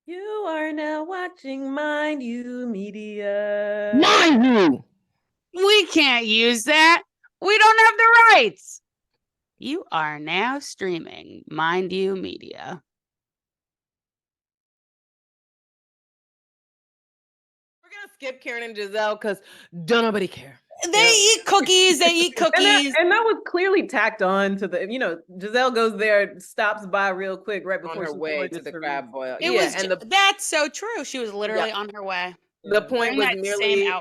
You are now watching Mind You Media. Mind you! We can't use that. We don't have the rights. You are now streaming Mind You Media. We're gonna skip Karen and Giselle because don't nobody care. They eat cookies. They eat cookies. And that was clearly tacked on to the, Giselle goes there, stops by real quick right On before her she's way going to the Charrisse. crab boil. It was that's so true. She was literally on her way. The point Wearing was that same merely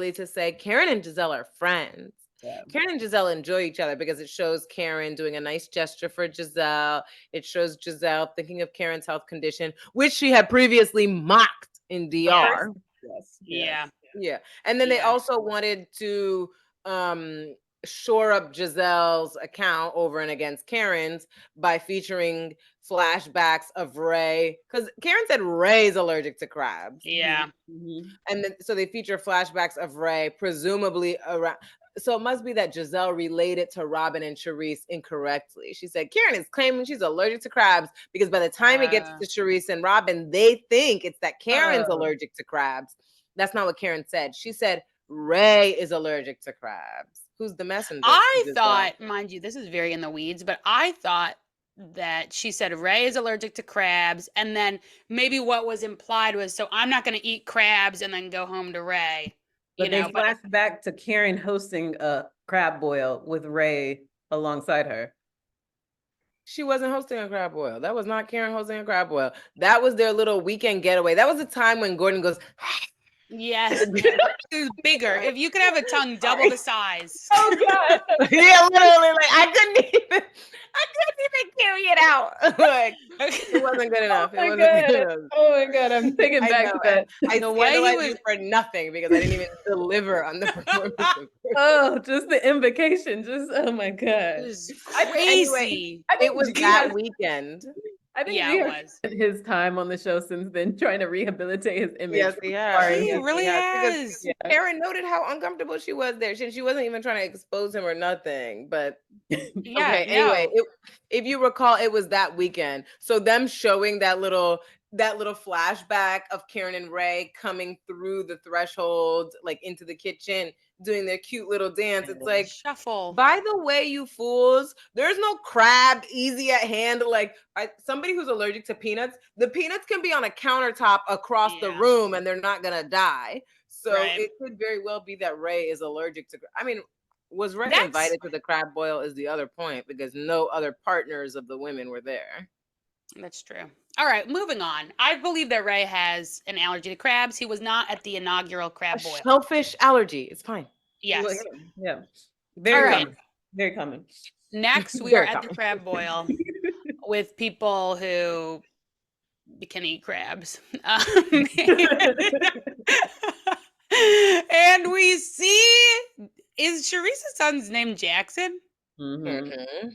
outfit. to say Karen and Giselle are friends. Yeah. Karen and Giselle enjoy each other because it shows Karen doing a nice gesture for Giselle. It shows Giselle thinking of Karen's health condition, which she had previously mocked in DR. Yes. Yeah. And then they also wanted to shore up Giselle's account over and against Karen's by featuring flashbacks of Ray, because Karen said Ray's allergic to crabs. Yeah. Mm-hmm. And then so they feature flashbacks of Ray, presumably around. So it must be that Giselle related to Robyn and Charrisse incorrectly. She said Karen is claiming she's allergic to crabs because by the time it gets to Charrisse and Robyn, they think it's that Karen's allergic to crabs. That's not what Karen said. She said Ray is allergic to crabs. Who's the messenger? I thought, mind you, this is very in the weeds, but I thought that she said Ray is allergic to crabs, and then maybe what was implied was, so I'm not going to eat crabs and then go home to Ray. But they flashed back to Karen hosting a crab boil with Ray alongside her. She wasn't hosting a crab boil. That was not Karen hosting a crab boil. That was their little weekend getaway. That was the time when Gordon goes, yes, it was bigger. If you could have a tongue double the size. Oh God! Yeah, literally, like I couldn't even carry it out. Like it wasn't good enough. Oh my God! I'm taking back to that. I scandalized you for nothing because I didn't even deliver on the performance. Oh, just the invocation. Just oh my God! It was crazy. Anyway, it was that weekend. I think he has spent his time on the show since then, trying to rehabilitate his image. Yes, he has. He really has. Karen noted how uncomfortable she was there. She wasn't even trying to expose him or nothing. But anyway, if you recall, it was that weekend. So them showing that little flashback of Karen and Ray coming through the threshold, like into the kitchen, doing their cute little dance. It's like, shuffle. By the way, you fools, there's no crab easy at hand. Like somebody who's allergic to peanuts, the peanuts can be on a countertop across the room and they're not gonna die. So it could very well be that Ray is allergic to. I mean, was Ray invited to the crab boil is the other point, because no other partners of the women were there. That's true. All right, moving on. I believe that Ray has an allergy to crabs. He was not at the inaugural crab boil. Shellfish allergy. It's fine. Yes. Yeah. Very common. Very common. Next, we are at the crab boil with people who can eat crabs. And we see, is Charisse's son's name Jackson? Mm-hmm.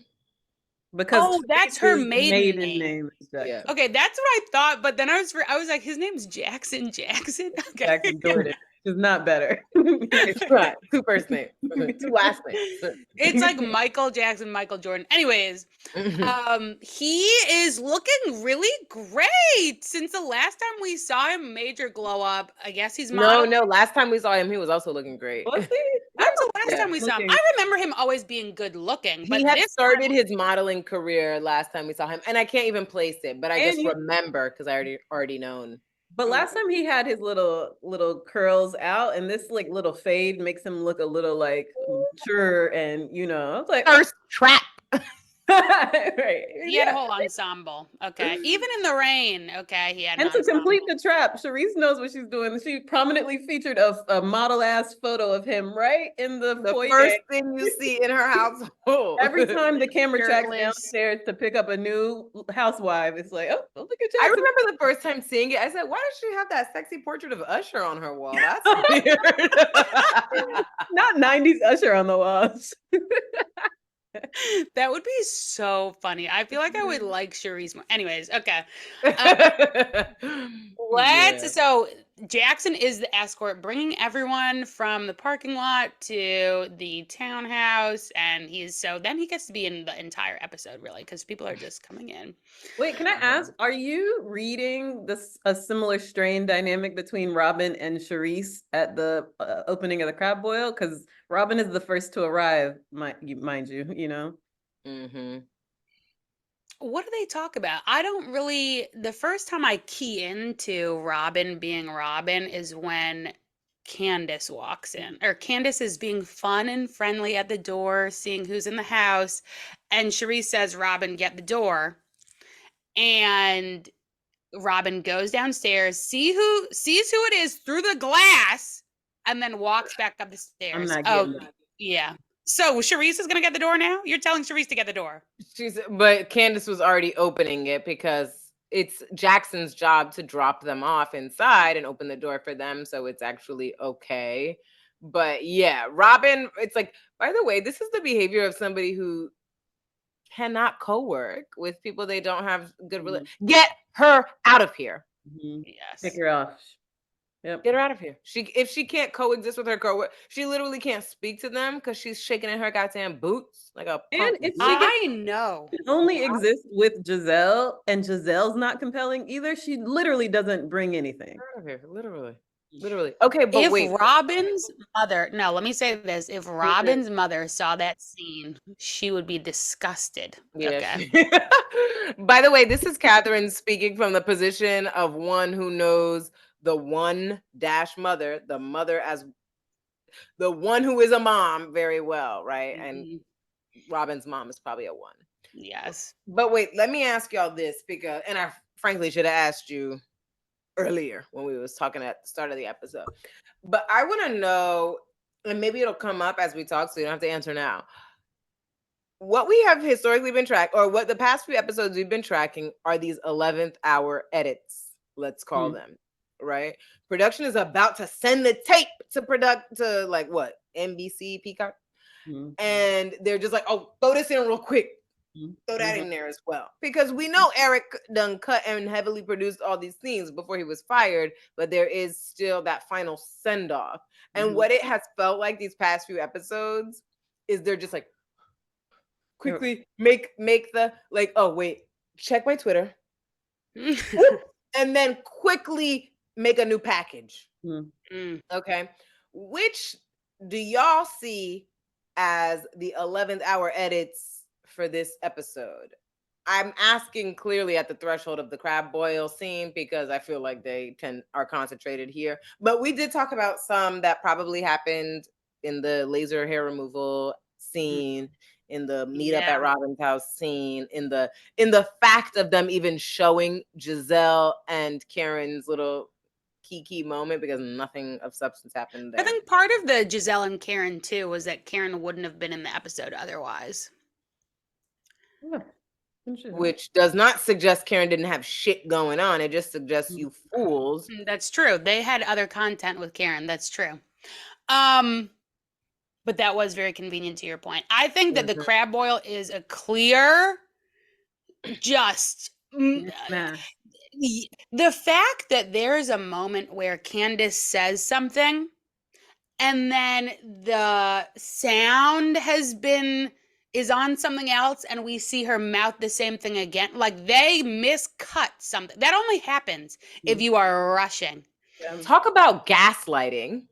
Because that's her maiden name. Yeah. Okay, that's what I thought, but then I was like, his name's Jackson. Okay. Jackson Jordon. Is not better. It's right. 2 first names, 2 last names. It's like Michael Jackson, Michael Jordan. Anyways, he is looking really great since the last time we saw him. Major glow up. I guess he's modeling. No. Last time we saw him, he was also looking great. Was he? That's the last time we saw him. I remember him always being good looking. But he had started his modeling career last time we saw him, and I can't even place it, but I just remember because I already known. But last time he had his little curls out, and this like little fade makes him look a little like mature, and I was like first trap. Right. He had a whole ensemble. Okay. Even in the rain. Okay. He had and to complete the trap, Charrisse knows what she's doing. She prominently featured a model ass photo of him right in the foyer. First thing you see in her household. Every time the camera tracks downstairs to pick up a new housewife, it's like, oh, look at Jackson. I remember the first time seeing it. I said, why does she have that sexy portrait of Usher on her wall? That's weird. Not 90s Usher on the walls. That would be so funny. I feel like I would like Charrisse more. Anyways, okay. So Jackson is the escort, bringing everyone from the parking lot to the townhouse, and then he gets to be in the entire episode, really, because people are just coming in. Wait, can I ask, are you reading a similar strain dynamic between Robyn and Charrisse at the opening of the crab boil? Because Robyn is the first to arrive, mind you, you know? Mm-hmm. What do they talk about? I don't really. The first time I key into Robyn being Robyn is when Candace walks in, or Candace is being fun and friendly at the door, seeing who's in the house, and Charrisse says, "Robyn, get the door." And Robyn goes downstairs, sees who it is through the glass, and then walks back up the stairs. I'm not getting it. Yeah. So Charrisse is gonna get the door now? You're telling Charrisse to get the door? But Candace was already opening it because it's Jackson's job to drop them off inside and open the door for them, so it's actually okay. But yeah, Robyn, it's like, by the way, this is the behavior of somebody who cannot co-work with people they don't have good Get her out of here. Yes. Take her off. Yep. Get her out of here. If she can't coexist with her co-worker, she literally can't speak to them because she's shaking in her goddamn boots like a punk. And if I know only exists with Giselle, and Giselle's not compelling either, she literally doesn't bring anything. Get her out of here, literally. Okay, but if wait. Robyn's mother, no, let me say this. If Robyn's mother saw that scene, she would be disgusted. Yeah. Okay. By the way, this is Katherine speaking from the position of one who knows the one dash mother, the mother as the one who is a mom very well, right? And Robyn's mom is probably a one. Yes. But wait, let me ask y'all this, because, and I frankly should have asked you earlier when we was talking at the start of the episode, but I want to know, and maybe it'll come up as we talk, so you don't have to answer now. What we have historically been tracking, or what the past few episodes we've been tracking, are these 11th hour edits, let's call them, right? Production is about to send the tape to like what, NBC, Peacock, and they're just like, oh, throw this in real quick. Throw that in there as well, because we know Eric done cut and heavily produced all these scenes before he was fired, but there is still that final send off. And what it has felt like these past few episodes is they're just like, quickly make the, like, oh wait, check my Twitter, and then quickly make a new package. Okay, which do y'all see as the 11th hour edits for this episode? I'm asking clearly at the threshold of the crab boil scene, because I feel like they are concentrated here. But we did talk about some that probably happened in the laser hair removal scene, in the meetup at Robyn's house scene, in the fact of them even showing Giselle and Karen's little key moment, because nothing of substance happened there. I think part of the Giselle and Karen too was that Karen wouldn't have been in the episode otherwise. Which does not suggest Karen didn't have shit going on. It just suggests you fools. That's true. They had other content with Karen. That's true. But that was very convenient to your point. I think that the crab boil is a clear, just the fact that there's a moment where Candace says something and then the sound is on something else and we see her mouth the same thing again. Like, they miscut something. That only happens if you are rushing. Talk about gaslighting.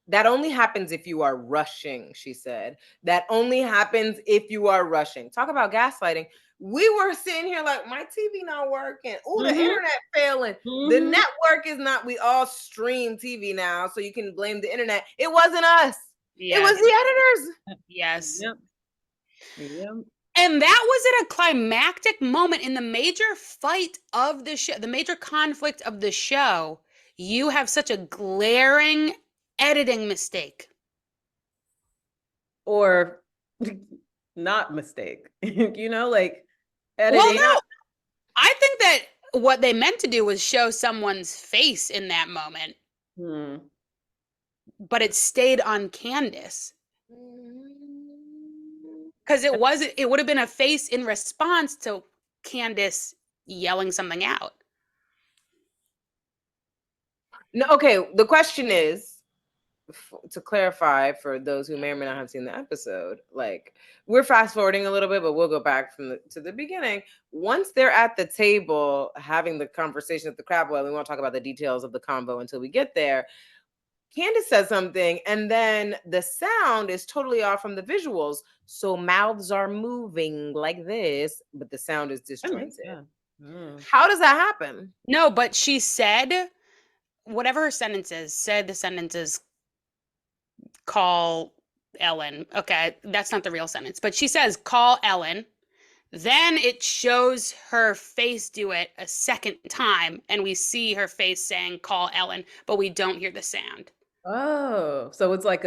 That only happens if you are rushing, she said. That only happens if you are rushing. Talk about gaslighting. We were sitting here like, my TV not working. Oh, the internet failing. The network is not. We all stream TV now, so you can blame the internet. It wasn't us. It was the editors. Yes. Yep. And that was at a climactic moment in the major fight of the show, the major conflict of the show. You have such a glaring editing mistake. Or not mistake. You know, like editing. Well, no. I think that what they meant to do was show someone's face in that moment. But it stayed on Candace. Because it would have been a face in response to Candace yelling something out. No, okay. The question is, to clarify for those who may or may not have seen the episode, like we're fast forwarding a little bit, but we'll go back to the beginning. Once they're at the table having the conversation at the crab boil, we won't talk about the details of the convo until we get there. Candace says something, and then the sound is totally off from the visuals. So mouths are moving like this, but the sound is disjointed. How does that happen? No, but she said, whatever her sentence is, said the sentence is call Ellen. Okay, that's not the real sentence, but she says call Ellen. Then it shows her face do it a second time, and we see her face saying call Ellen, but we don't hear the sound. Oh, so it's like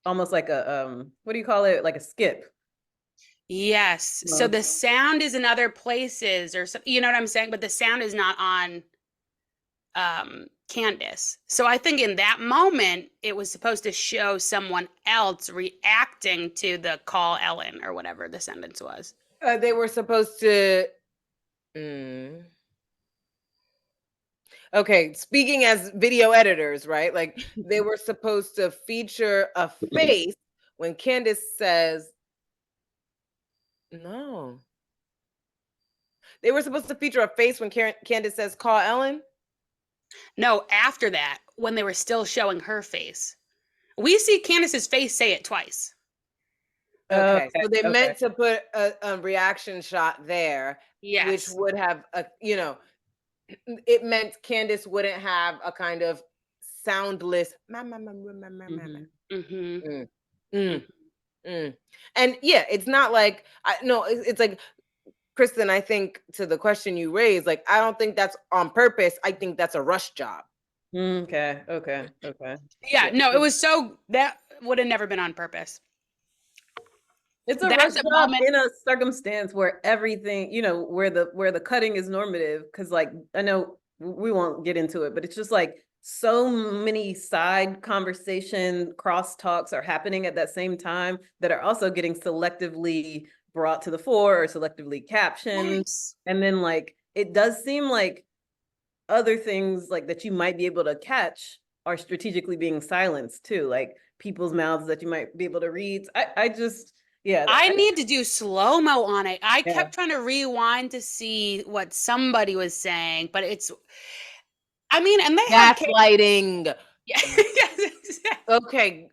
almost like a what do you call it? Like a skip. Yes. So the sound is in other places, or so, you know what I'm saying? But the sound is not on Candace. So I think in that moment, it was supposed to show someone else reacting to the call Ellen or whatever the sentence was. They were supposed to. Okay, speaking as video editors, right? Like they were supposed to feature a face when Candace says, no. They were supposed to feature a face when Candace says, call Ellen? No, after that, when they were still showing her face. We see Candace's face say it twice. Okay, so they meant to put a reaction shot there, yes, which would have, it meant Candace wouldn't have a kind of soundless. And yeah, it's not like it's like, Kristen, I think to the question you raised, like I don't think that's on purpose. I think that's a rush job. Okay. Yeah, no, it was that would have never been on purpose. It's a rush job in a circumstance where everything, where the cutting is normative. Because like I know we won't get into it, but it's just like so many side conversation crosstalks are happening at that same time that are also getting selectively brought to the fore or selectively captioned. Yes. And then like it does seem like other things like that you might be able to catch are strategically being silenced too, like people's mouths that you might be able to read. I need to do slow-mo on it. I kept trying to rewind to see what somebody was saying, but and they gaslighting. Yes. Okay.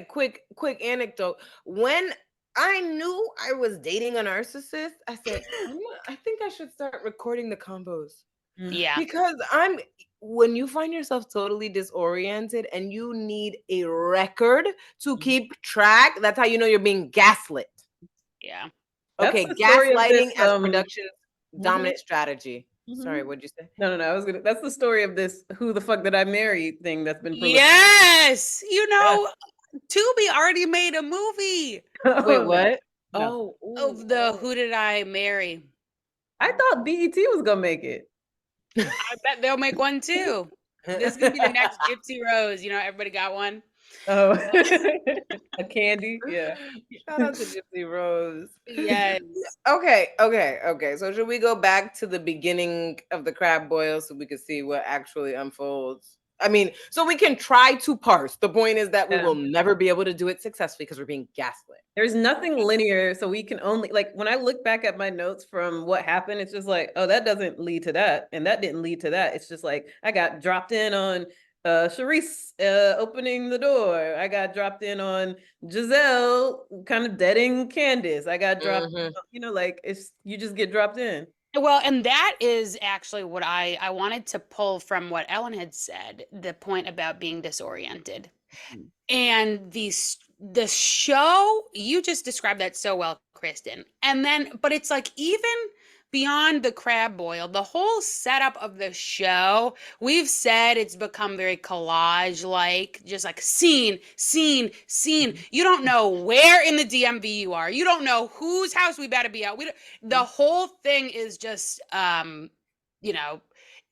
Quick anecdote. When I knew I was dating a narcissist, I said, I think I should start recording the combos. Yeah. Because when you find yourself totally disoriented and you need a record to keep track, that's how you know you're being gaslit. Yeah. Okay, gaslighting as production's dominant strategy. Sorry, what'd you say? No. That's the story of this "who the fuck did I marry" thing that's been prolific. Yes. Tubi already made a movie. Wait, what? No. Of the "Who Did I Marry?" I thought BET was gonna make it. I bet they'll make one too. This is gonna be the next Gypsy Rose. Everybody got one. Oh, a candy. Yeah. Shout out to Gypsy Rose. Yes. Okay. So should we go back to the beginning of the crab boil so we can see what actually unfolds? So we can try to parse. The point is that we will never be able to do it successfully because we're being gaslit. There's nothing linear, so we can only, like, when I look back at my notes from what happened, it's just like, oh, that doesn't lead to that, and that didn't lead to that. It's just like, I got dropped in on Charrisse opening the door. I got dropped in on Giselle kind of deading Candace. I got dropped, you just get dropped in. Well, and that is actually what I wanted to pull from what Ellen had said, the point about being disoriented. And the show, you just described that so well, Kristen. But it's like even beyond the crab boil, the whole setup of the show, we've said it's become very collage-like, just like scene. You don't know where in the DMV you are. You don't know whose house we better be at. The whole thing is just,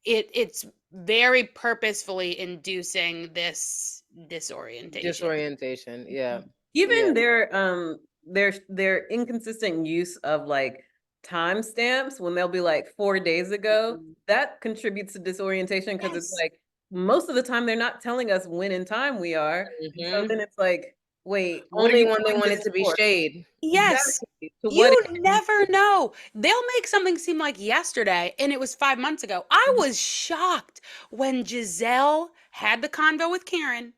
it's very purposefully inducing this disorientation. Yeah. Even their inconsistent use of like timestamps when they'll be like 4 days ago, that contributes to disorientation because it's like most of the time they're not telling us when in time we are. So then it's like, wait, what are Only you when they doing want this it to be for? shade. Yes. Exactly. To what You end? never know. They'll make something seem like yesterday and it was 5 months ago. I was shocked when Giselle had the convo with Karen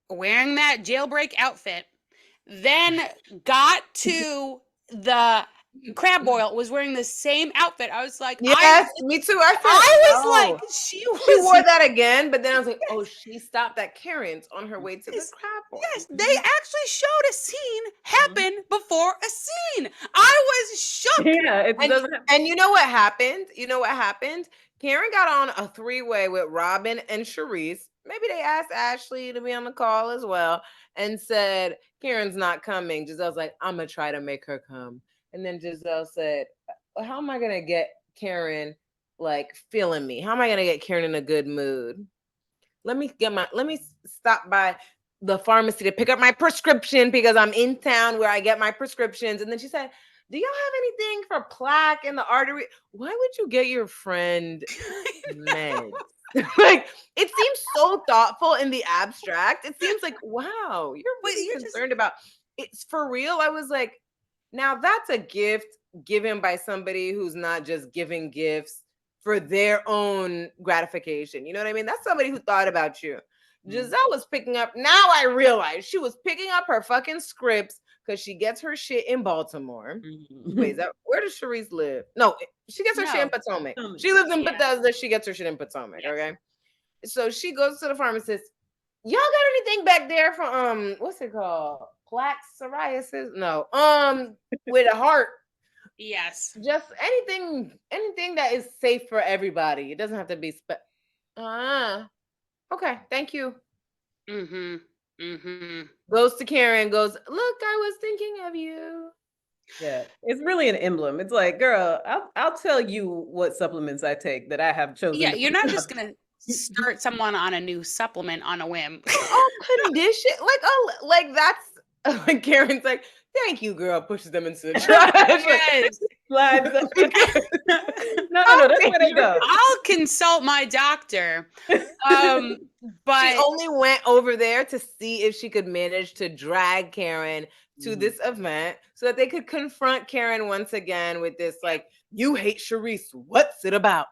wearing that jailbreak outfit, then got to the crab boil, was wearing the same outfit. I was like, Yes, me too. I I was said, like, she she was wore that again, but then I was like, oh, she stopped at Karen's on her way to the Yes, crab boil. yes, they actually showed a scene happen before a scene. I was shook. Yeah, it doesn't have And you know what happened? You know what happened? Karen got on a 3-way with Robyn and Charrisse. Maybe they asked Ashley to be on the call as well and said, Karen's not coming. Giselle's like, I'm going to try to make her come. And then Giselle said, how am I going to get Karen like feeling me? How am I going to get Karen in a good mood? Let me stop by the pharmacy to pick up my prescription because I'm in town where I get my prescriptions. And then she said, do y'all have anything for plaque in the artery? Why would you get your friend meds? Like, it seems so thoughtful in the abstract. It seems like, wow, you're really concerned about it's for real. I was like, now that's a gift given by somebody who's not just giving gifts for their own gratification. You know what I mean? That's somebody who thought about you. Giselle was picking up. Now I realize she was picking up her fucking scripts because she gets her shit in Baltimore. Wait, is that where does Charrisse live? No, she gets her shit in Potomac. She lives in Bethesda. She gets her shit in Potomac. Yes. Okay. So she goes to the pharmacist. Y'all got anything back there for what's it called? Plaque psoriasis? No. With a heart. Yes. Just anything that is safe for everybody. It doesn't have to be okay, thank you. Goes to Karen, goes, look, I was thinking of you. Yeah, it's really an emblem. It's like, girl, I'll tell you what supplements I take that I have chosen. Yeah, you're not just gonna start someone on a new supplement on a whim. Condition, like that's like Karen's like, thank you, girl. Pushes them into the trash. Yes. Slides up. No, that's where they go. I'll consult my doctor. But she only went over there to see if she could manage to drag Karen to this event so that they could confront Karen once again with this, like, you hate Charrisse. What's it about?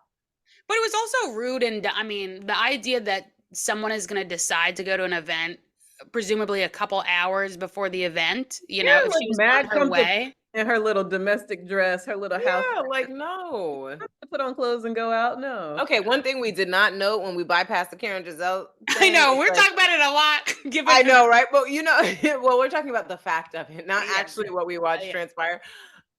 But it was also rude. And I mean, the idea that someone is going to decide to go to an event, presumably a couple hours before the event, you know, if she was on her way. In her little domestic dress, her little house. Yeah, like, no. Put on clothes and go out, no. Okay, one thing we did not note when we bypassed the Karen Giselle I thing, know, we're talking about it a lot. I know, right? But, you know, well, we're talking about the fact of it, not actually what we watched transpire.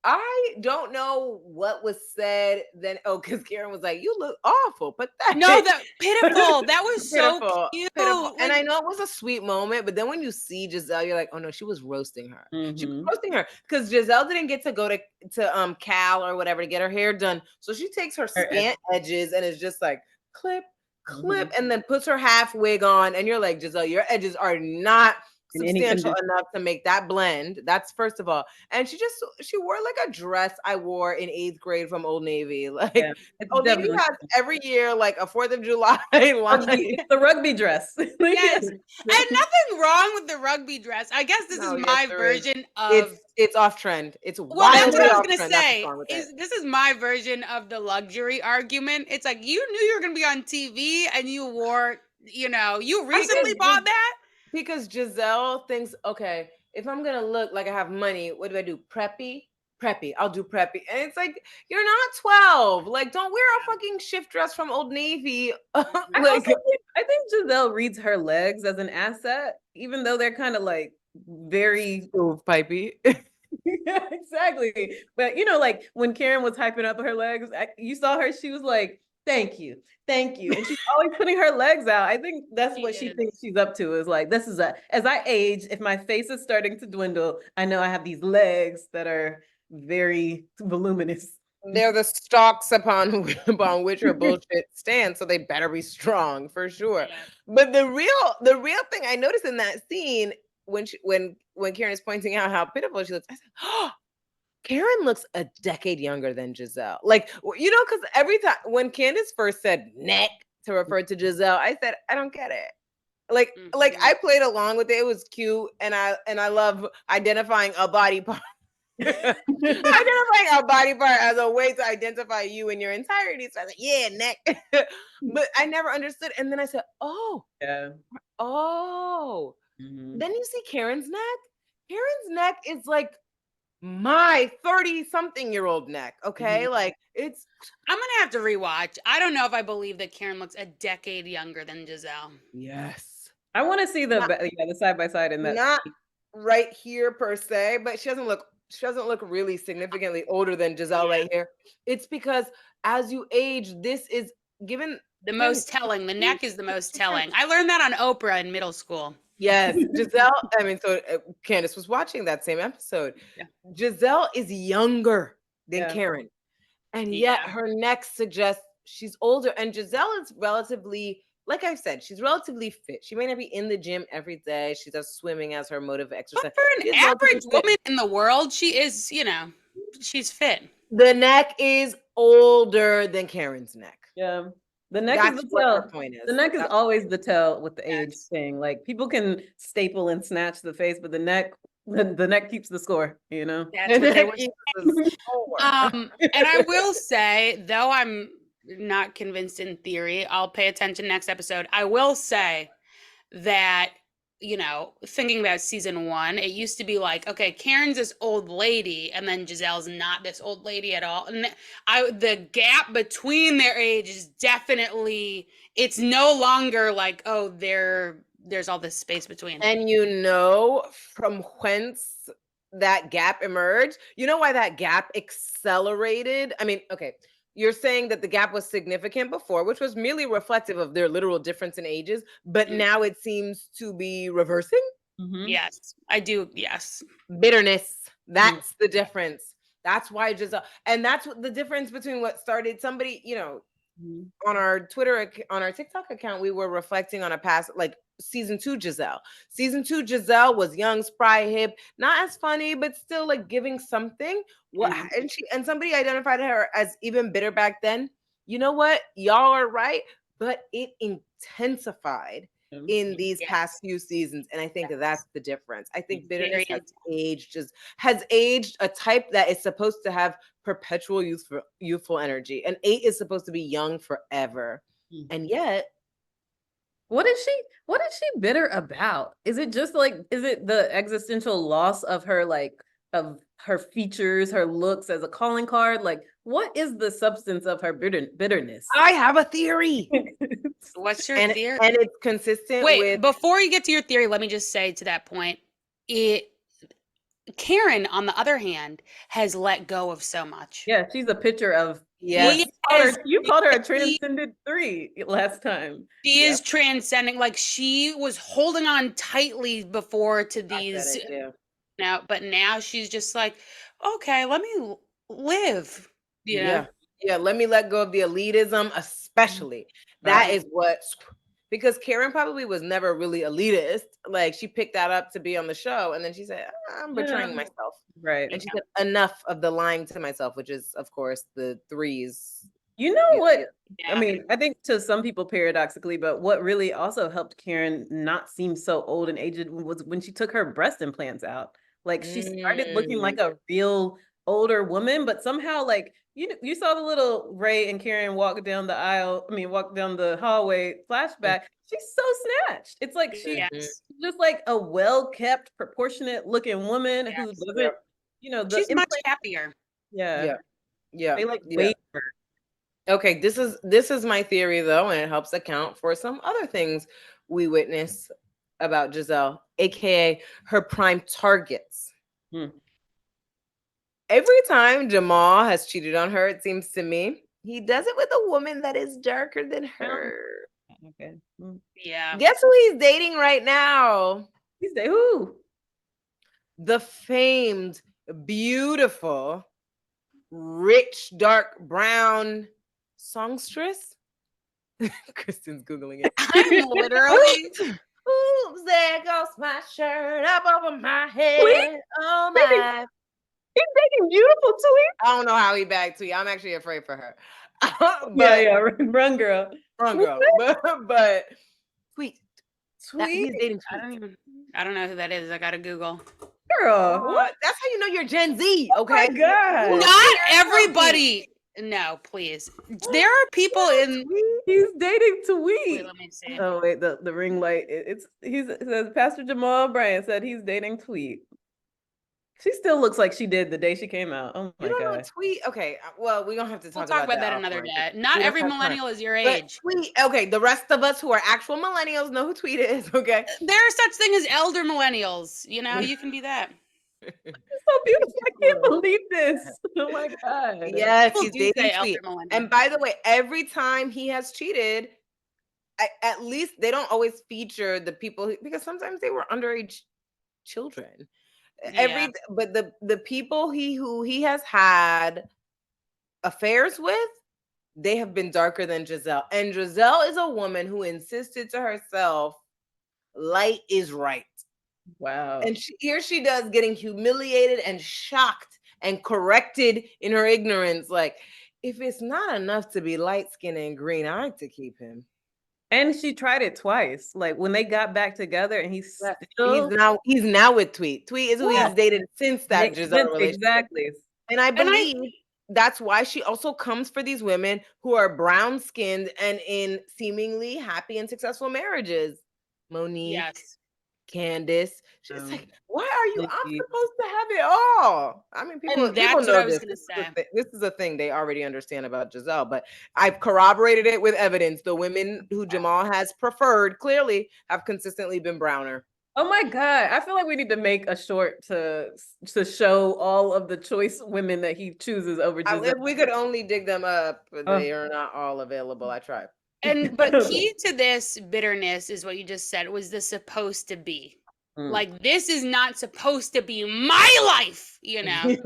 I don't know what was said then. Oh, because Karen was like, you look awful, pathetic. No, that pitiful. That was so cute. Pitiful. And I know it was a sweet moment, but then when you see Giselle, you're like, oh no, she was roasting her. She was roasting her because Giselle didn't get to go to Cal or whatever to get her hair done. So she takes her scant edges and is just like clip, and then puts her half wig on. And you're like, Giselle, your edges are not substantial enough to make that blend. That's first of all. And she wore like a dress I wore in 8th grade from Old Navy. Like Old Navy has every year like a 4th of July line. It's the rugby dress. Yes. And nothing wrong with the rugby dress. I guess this is my version of it's off trend. It's well, that's what I was gonna say. This is my version of the luxury argument. It's like you knew you were gonna be on TV and you wore, you know, you recently bought that. Because Giselle thinks, okay, if I'm going to look like I have money, what do? Preppy? I'll do preppy. And it's like, you're not 12. Like, don't wear a fucking shift dress from Old Navy. I think Giselle reads her legs as an asset, even though they're kind of like very pipey. Yeah, exactly. But, you know, like when Karen was hyping up her legs, you saw her, she was like, thank you. And she's always putting her legs out. I think that's what she thinks she's up to, is like, this is as I age, if my face is starting to dwindle, I know I have these legs that are very voluminous. They're the stalks upon which her bullshit stands, so they better be strong for sure. But the real thing I noticed in that scene when Karen is pointing out how pitiful she looks, I said, oh, Karen looks a decade younger than Giselle. Like, you know, because every time when Candace first said neck to refer to Giselle. I said, I don't get it. Like I played along with it. It was cute, and I love identifying a body part. Identifying a body part as a way to identify you in your entirety. So I was like, yeah, neck. But I never understood. And then I said, oh. Then you see Karen's neck. Karen's neck is like my 30-something-year-old neck. Okay. Like it's. I'm going to have to rewatch. I don't know if I believe that Karen looks a decade younger than Giselle. Yes. I want to see the side by side in that. Not right here per se, but she doesn't look really significantly older than Giselle right here. It's because as you age, this is given the most telling. The neck is the most telling. I learned that on Oprah in middle school. Yes, Giselle. I mean, so Candace was watching that same episode. Yeah. Giselle is younger than Karen, and yet her neck suggests she's older. And Giselle is relatively, like I said, she's relatively fit. She may not be in the gym every day. She does swimming as her mode of exercise. But for an average woman in the world, she is, she's fit. The neck is older than Karen's neck. Yeah. The neck is the tell. The neck is always the tell with the age thing. Like people can staple and snatch the face, but the neck keeps the score, That's what they and I will say, though I'm not convinced in theory, I'll pay attention next episode. I will say that, thinking about season 1, it used to be like, okay, Karen's this old lady, and then Giselle's not this old lady at all. And the gap between their age is definitely, it's no longer like, oh, there's all this space between. And from whence that gap emerged? You know why that gap accelerated? I mean, okay. You're saying that the gap was significant before, which was merely reflective of their literal difference in ages, but now it seems to be reversing? Yes, I do. Yes. Bitterness. That's the difference. That's why Giselle, and that's what the difference between what started somebody, on our TikTok account, we were reflecting on a past, like season 2 Giselle. Season 2 Giselle was young, spry, hip, not as funny, but still like giving something. And somebody identified her as even bitter back then. You know what? Y'all are right, but it intensified in these past few seasons, and I think that's the difference. I think bitterness has aged a type that is supposed to have perpetual youthful energy, and 8 is supposed to be young forever, and yet. What is she bitter about? Is it just like, is it the existential loss of her, like, of her features, her looks as a calling card? Like, what is the substance of her bitterness? I have a theory. What's your theory? And it's consistent with... before you get to your theory, let me just say to that point, Karen, on the other hand, has let go of so much. Yeah, she's a picture of... Yes. You called her a transcended 3 last time. She is transcending. Like, she was holding on tightly before to these. But now she's just like, okay, let me live. Yeah. Let me let go of the elitism, especially. That is what, because Karen probably was never really elitist. Like, she picked that up to be on the show, and then she said, I'm betraying myself. Right. And she said, enough of the lying to myself, which is, of course, the 3s. You know what? I mean, I think to some people paradoxically, but what really also helped Karen not seem so old and aged was when she took her breast implants out. Like, she started looking like a real older woman, but somehow, like, you saw the little Ray and Karen walk down the hallway flashback. She's so snatched. It's like she's just like a well-kept, proportionate looking woman who doesn't, she's much happier. Yeah. They like wait for her. Okay, this is my theory though, and it helps account for some other things we witness about Giselle, aka her prime targets. Every time Jamal has cheated on her, it seems to me, he does it with a woman that is darker than her. Okay. Yeah. Guess who he's dating right now? He's dating who? The famed, beautiful, rich, dark brown songstress. Kristen's Googling it. I'm literally. Oops, there goes my shirt up over my head. Oh my. He's dating beautiful Tweet. I don't know how he bagged Tweet. I'm actually afraid for her. Yeah, run girl. Wrong girl. But tweet. Tweet, He's dating I Tweet. don't know who that is. I gotta Google. girl. What? That's how you know you're Gen Z, Oh okay? my God. Not everybody. No, please. There are people in. He's dating Wait, Tweet. let me see. Oh wait, the ring light. It says Pastor Jamal Bryant said he's dating Tweet. She still looks like she did the day she came out. Oh my You don't know God. Tweet? Okay, well, we're gonna have to We'll talk talk about that another offline. day. Not We don't every have time. millennial is your But age. Tweet, okay, the rest of us who are actual millennials know who Tweet is, okay? There's such thing as elder millennials. You know, you can be that. So beautiful. I can't believe this. Oh my God. Yes, People he's do dating say elder Tweet. millennial. And by the way, every time he has cheated, at least they don't always feature the people because sometimes they were underage children. Yeah. But the people who he has had affairs with, they have been darker than Giselle. And Giselle is a woman who insisted to herself, light is right. Wow. And here she does getting humiliated and shocked and corrected in her ignorance. Like, if it's not enough to be light skinned and green, I like to keep him. And she tried it twice. Like when they got back together, and he's still He's now with Tweet. Tweet is who he's dated since that makes Giselle sense, relationship. exactly. And I believe that's why she also comes for these women who are brown skinned and in seemingly happy and successful marriages. Monique, Yes. Candace. She's like, why are you? I'm Nikki. supposed to have it all. I mean, people And that's what know I was this. gonna say. This is a thing they already understand about Giselle, but I've corroborated it with evidence. The women who Jamal has preferred clearly have consistently been browner. Oh my God. I feel like we need to make a short to show all of the choice women that he chooses over Giselle. If we could only dig them up, they are not all available. I tried. But key to this bitterness is what you just said, was the supposed to be. Like, this is not supposed to be my life, you know?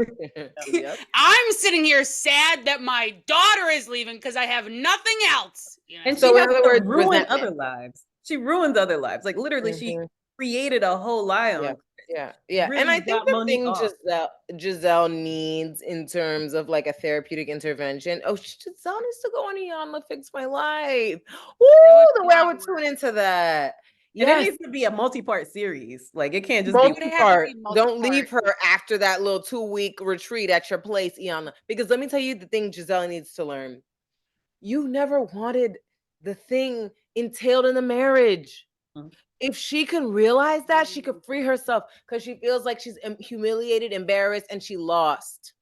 Yep. I'm sitting here sad that my daughter is leaving because I have nothing else. You know? And So she in other words, ruin resentment. other lives. She ruins other lives. Like literally, she created a whole lie on. Yeah. Really And I think got the Monique thing off. Giselle needs in terms of like a therapeutic intervention. Oh, Giselle needs to go on Iyanla Fix My Life. Ooh, the way I would tune into that. And it needs to be a multi-part series. Like it can't just multi-part. Don't leave her after that little 2-week retreat at your place, Iyanla. Because let me tell you the thing Giselle needs to learn. You never wanted the thing entailed in the marriage. If she can realize that, she could free herself because she feels like she's humiliated, embarrassed, and she lost.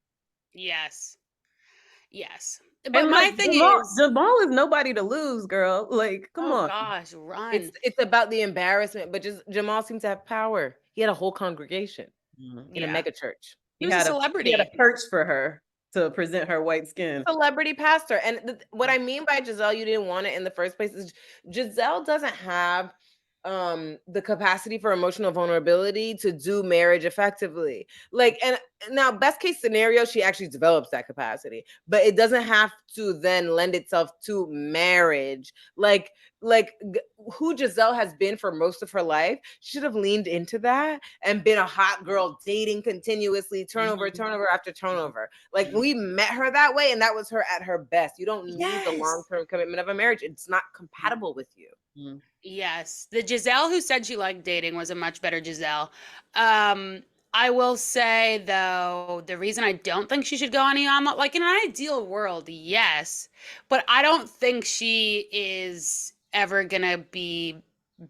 Yes. But my thing Jamal is nobody to lose, girl. Like, come on. Oh gosh, run. It's about the embarrassment, but just Jamal seems to have power. He had a whole congregation in a mega church. He was a celebrity. He had a church for her to present her white skin. Celebrity pastor. And what I mean by Giselle, you didn't want it in the first place, is Giselle doesn't have the capacity for emotional vulnerability to do marriage effectively. Like, and now best case scenario, she actually develops that capacity, but it doesn't have to then lend itself to marriage. Like who Giselle has been for most of her life, she should have leaned into that and been a hot girl dating continuously, turnover after turnover. Like we met her that way, and that was her at her best. You don't need the long-term commitment of a marriage. It's not compatible with you. Yes. The Giselle who said she liked dating was a much better Giselle. I will say, though, the reason I don't think she should go on Iyanla, like in an ideal world, yes, but I don't think she is ever going to be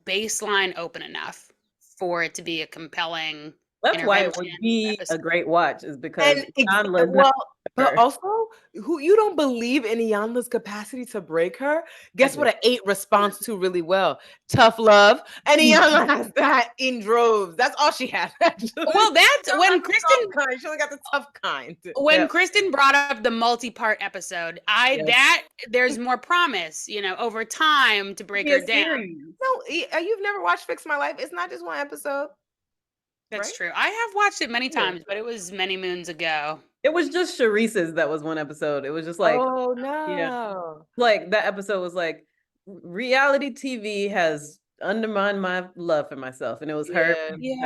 baseline open enough for it to be a compelling That's why it would be a great watch, is because but also, who you don't believe in Iyanla's capacity to break her? Guess what? An 8 responds to really well. Tough love, and Iyanla has that in droves. That's all she has. Actually. Well, that's when Kristen. She only got the tough kind. When Kristen brought up the multi-part episode, there's more promise, you know, over time to break her down. No, you've never watched Fix My Life. It's not just one episode. That's true. I have watched it many times, but it was many moons ago. It was just Charrisse's that was one episode. It was just like, oh no, like that episode was like, reality TV has undermined my love for myself, and it was her. Well, you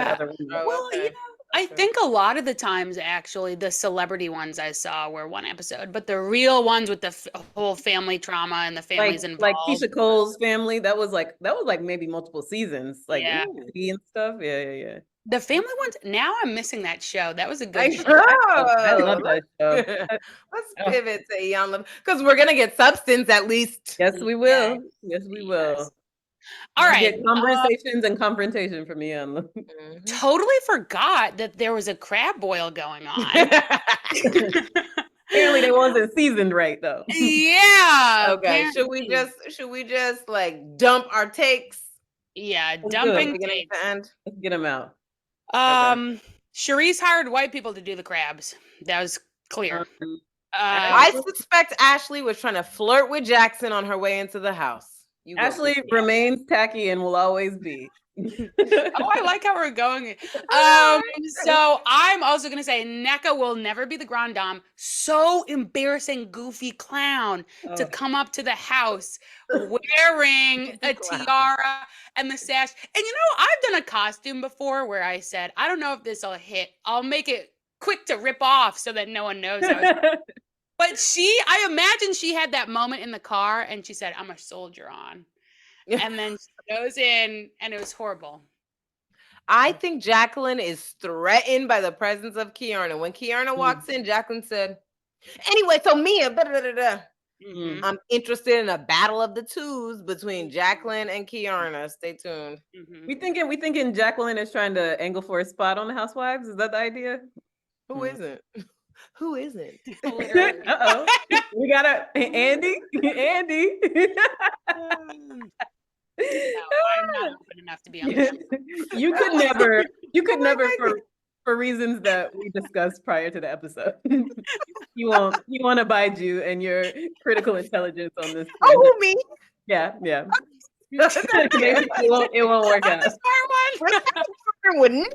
know, I think a lot of the times, actually, the celebrity ones I saw were one episode, but the real ones with the whole family trauma and the families Like involved. Keisha Cole's family, that was like maybe multiple seasons, like Yeah. and stuff. Yeah. The family ones. Now I'm missing that show. That was a I good show. I love that show. Let's pivot to Young Love because we're gonna get substance at least. Yes, we will. Yes, we will. Yes. All We'll right. get conversations and confrontation from Ian. Totally forgot that there was a crab boil going on. Apparently, they wasn't seasoned right though. Yeah. Okay. apparently. Should we just like dump our takes? Yeah, Let's do it. dumping Beginning takes. to end. Let's get them out. Charrisse hired white people to do the crabs. That was clear. I suspect Ashley was trying to flirt with Jackson on her way into the house. Ashley remains tacky and will always be. Oh, I like how we're going. So I'm also gonna say NECA will never be the Grand Dame. So embarrassing, goofy clown to come up to the house wearing a tiara and the sash. And I've done a costume before where I said, I don't know if this will hit. I'll make it quick to rip off so that no one knows. But I imagine she had that moment in the car and she said, I'm a soldier on. And then she goes in and it was horrible. I think Jacqueline is threatened by the presence of Kiarna. When Kiarna walks in, Jacqueline said, anyway, so Mia, I'm interested in a battle of the twos between Jacqueline and Kiarna. Stay tuned. We thinking Jacqueline is trying to angle for a spot on the Housewives. Is that the idea? Who isn't? Who isn't? Uh-oh. We got Andy. Andy. No, I'm not open enough to be on the show. You could never for reasons that we discussed prior to the episode. you won't abide you and your critical intelligence on this. Oh, me? Yeah. it won't work out. The smart one. Wouldn't.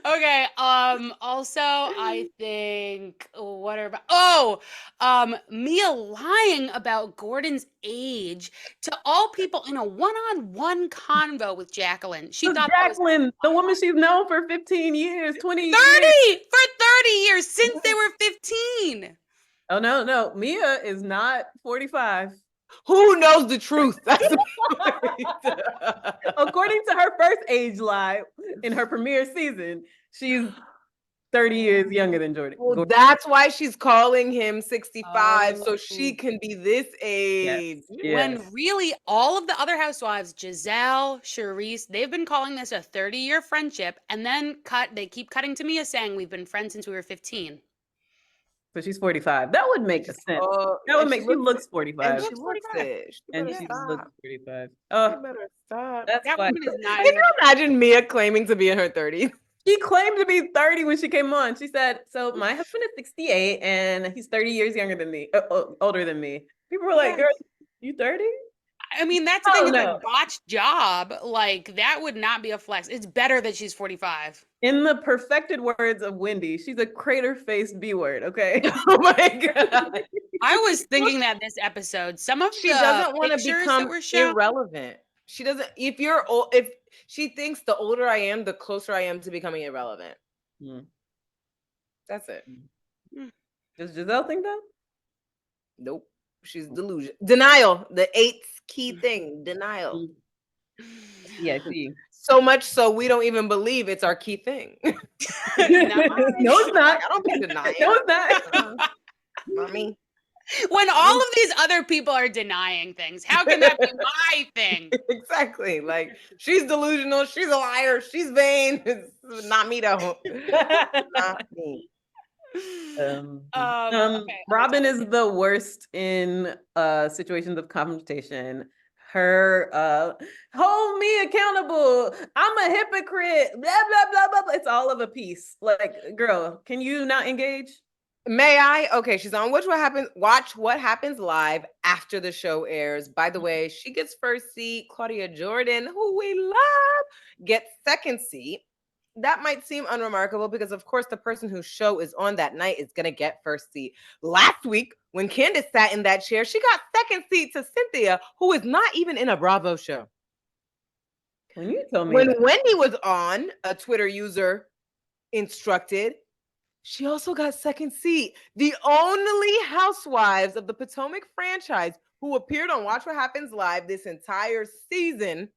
Okay. Also, I think Mia lying about Gordon's age to all people in a one-on-one convo with Jacqueline. She thought Jacqueline, the woman she's known for 15 years, 20 30 years. for 30 years since they were 15. Oh no, Mia is not 45. Who knows the truth? That's According to her first age lie in her premiere season, she's 30 years younger than Jordan. Well, that's why she's calling him 65, so she can be this age. Yes. When really all of the other housewives, Giselle, Charrisse, they've been calling this a 30-year friendship, and then they keep cutting to Mia saying we've been friends since we were 15. So she's 45. That would make sense. That would make. She looks 45. And she looks it. And she looks 45. You better stop. That woman is not. Can you imagine Mia claiming to be in her 30s? She claimed to be 30 when she came on. She said, "So my husband is 68, and he's 30 years younger than me, older than me." People were like, "Girl, you 30?" I mean, that's the thing. It's a botched job. Like, that would not be a flex. It's better that she's 45. In the perfected words of Wendy, she's a crater-faced B-word, okay? Oh my God. I was thinking that this episode, some of she doesn't want to become shown, irrelevant. She doesn't, if she thinks the older I am, the closer I am to becoming irrelevant. That's it. Does Giselle think that? Nope. She's denial. The eighth key thing, denial. Yeah, see. So much so we don't even believe it's our key thing. No, it's not. I don't be denying. No, it's not. Not me. When all of these other people are denying things, how can that be my thing? Exactly. Like, she's delusional. She's a liar. She's vain. It's not me though. Not me. Robyn is the worst in situations of confrontation. Her hold me accountable. I'm a hypocrite. Blah blah blah blah blah. It's all of a piece. Like, girl, can you not engage? May I? Okay, she's on Watch What Happens Live after the show airs. By the way, she gets first seat. Claudia Jordan, who we love, gets second seat. That might seem unremarkable because, of course, the person whose show is on that night is going to get first seat. Last week, when Candace sat in that chair, she got second seat to Cynthia, who is not even in a Bravo show. When you told me When that, Wendy was on, a Twitter user instructed, she also got second seat. The only housewives of the Potomac franchise who appeared on Watch What Happens Live this entire season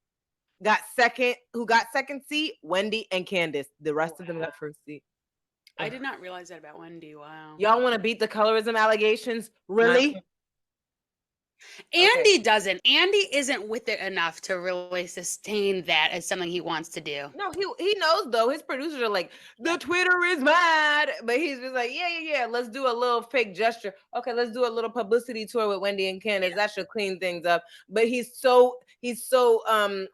who got second seat, Wendy and Candace. The rest of them got first seat. I did not realize that about Wendy. Wow. Y'all want to beat the colorism allegations? Really? Andy doesn't. Andy isn't with it enough to really sustain that as something he wants to do. No, he knows though. His producers are like, the Twitter is mad, but he's just like, yeah. Let's do a little fake gesture. Okay, let's do a little publicity tour with Wendy and Candace. That should clean things up. But he's so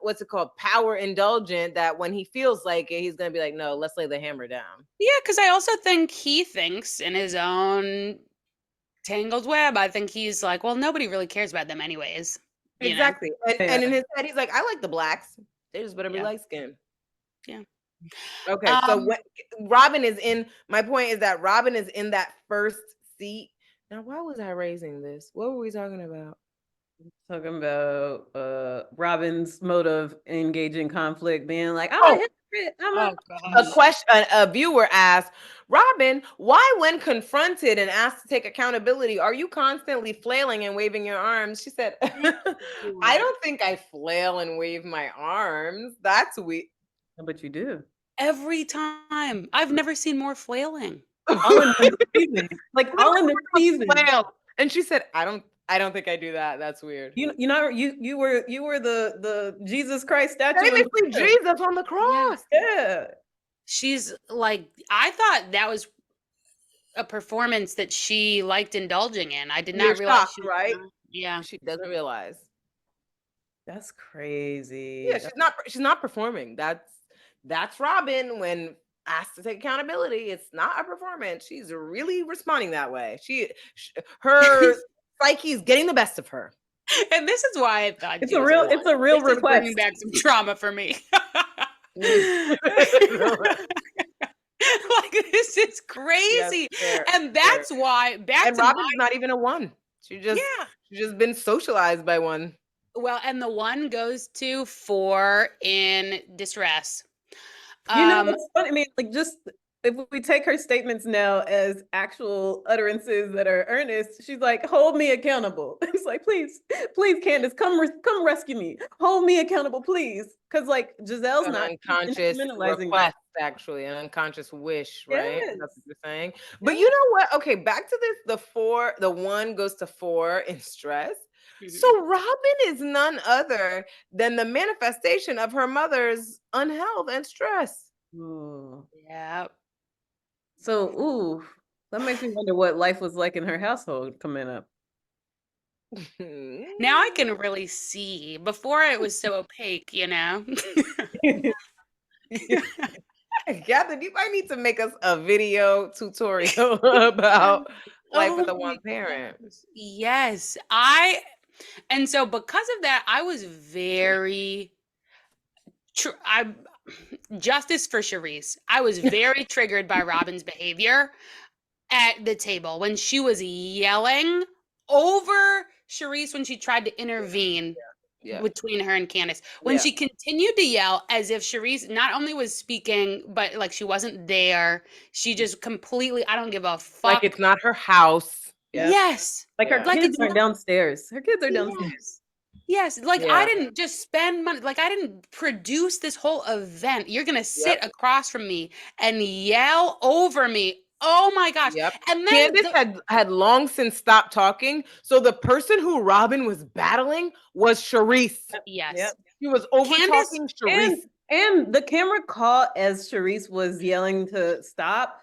what's it called? Power indulgent that when he feels like it, he's gonna be like, no, let's lay the hammer down. Yeah, because I also think he thinks in his own tangled web. I think he's like, well, nobody really cares about them anyways. Exactly. And in his head, he's like, I like the blacks. They just better be light skinned. Yeah. Okay. So Robyn is in. My point is that Robyn is in that first seat. Now, why was I raising this? What were we talking about? talking about Robyn's mode of engaging conflict, being like, I'm a hypocrite. A viewer asked, Robyn, why when confronted and asked to take accountability, are you constantly flailing and waving your arms? She said, I don't think I flail and wave my arms. That's weird. But you do. Every time. I've never seen more flailing. All in the season. Like all in the season. And she said, I don't think I do that. That's weird. You were the Jesus Christ statue. Basically Jesus on the cross. Yeah. She's like, I thought that was a performance that she liked indulging in. I did not realize shocked, right? Yeah. She doesn't realize. That's crazy. Yeah, she's not performing. That's Robyn when asked to take accountability. It's not a performance. She's really responding that way. Her psyche's getting the best of her. And this is why I thought it's a real request. Bringing back some trauma for me. Like, this is crazy. Yes, and that's why and Robyn's not even a one. She's just been socialized by one. Well, and the one goes to 4 in distress. It's funny. I mean, like, just if we take her statements now as actual utterances that are earnest, she's like, hold me accountable. It's like, please, Candace, come rescue me. Hold me accountable, please. Because like Giselle's not unconscious request, actually, an unconscious wish, right? Yes. That's what you're saying. But you know what? Okay, back to this. The 1 goes to 4 in stress. Mm-hmm. So Robyn is none other than the manifestation of her mother's unhealth and stress. Ooh. Yeah. So, that makes me wonder what life was like in her household coming up. Now I can really see. Before it was so opaque, Katherine, you might need to make us a video tutorial about life with a one parent. Yes. And so because of that, I was very justice for Charrisse. I was very triggered by Robyn's behavior at the table when she was yelling over Charrisse when she tried to intervene between her and Candace. When she continued to yell as if Charrisse not only was speaking, but like she wasn't there. She just completely, I don't give a fuck. Like it's not her house. Yes. Like her kids are downstairs. Her kids are downstairs. Yes. Like I didn't just spend money. Like I didn't produce this whole event. You're going to sit across from me and yell over me. Oh my gosh. And then Candace had long since stopped talking. So the person who Robyn was battling was Charrisse. Yes. Yep. She was over talking Charrisse. And the camera caught as Charrisse was yelling to stop.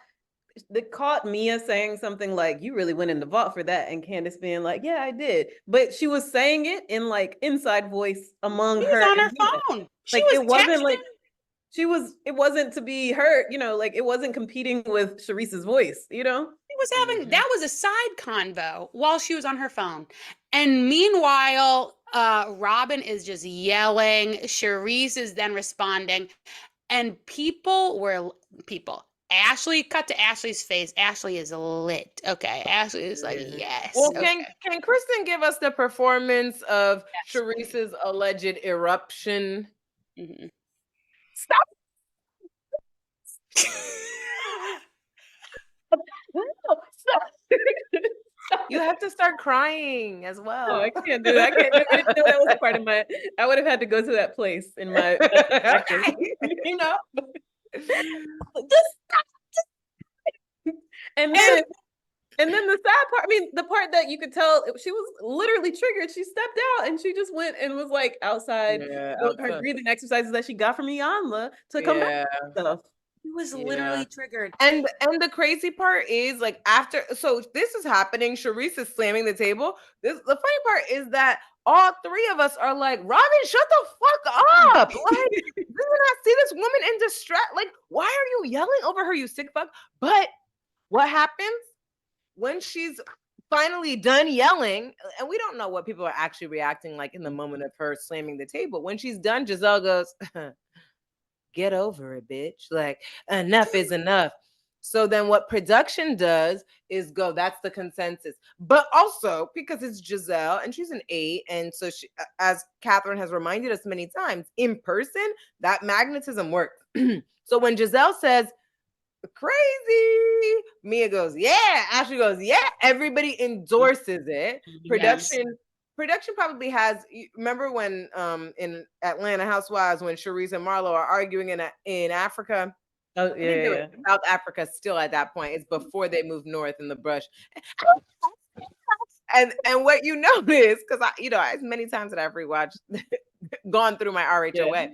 They caught Mia saying something like, you really went in the vault for that. And Candace being like, yeah, I did. But she was saying it in like inside voice among her. On her phone. Like it wasn't like it wasn't to be heard, like it wasn't competing with Charisse's voice, It was having, that was a side convo while she was on her phone. And meanwhile, Robyn is just yelling. Charrisse is then responding. And Ashley, cut to Ashley's face. Ashley is lit. Okay. Ashley is like, yes. Well, can Kristen give us the performance of Charisse's alleged eruption Mhm. Stop. You have to start crying as well. No, I can't do that. I can't do. I didn't know that was part of my. I would have had to go to that place in my practice. You know, just stop. And then the sad part. I mean, the part that you could tell she was literally triggered. She stepped out and she just went and was like outside doing her breathing exercises that she got from Iyanla to come back and stuff. He was literally triggered. And the crazy part is like after, so this is happening, Charrisse is slamming the table. The funny part is that all three of us are like, Robyn, shut the fuck up. Like, do you not see this woman in distress? Like, why are you yelling over her, you sick fuck? But what happens when she's finally done yelling? And we don't know what people are actually reacting like in the moment of her slamming the table. When she's done, Giselle goes, get over it, bitch. Like, enough is enough. So then what production does is go, that's the consensus. But also because it's Giselle and she's an 8. And so she, as Katherine has reminded us many times, in person, that magnetism works. So when Giselle says, crazy, Mia goes, yeah. Ashley goes, yeah. Everybody endorses it. Production probably has. Remember when in Atlanta Housewives when Charrisse and Marlo are arguing in Africa? Oh yeah. South Africa still at that point. It's before they moved north in the brush. And what you notice, because as many times that I've rewatched, gone through my RHOA.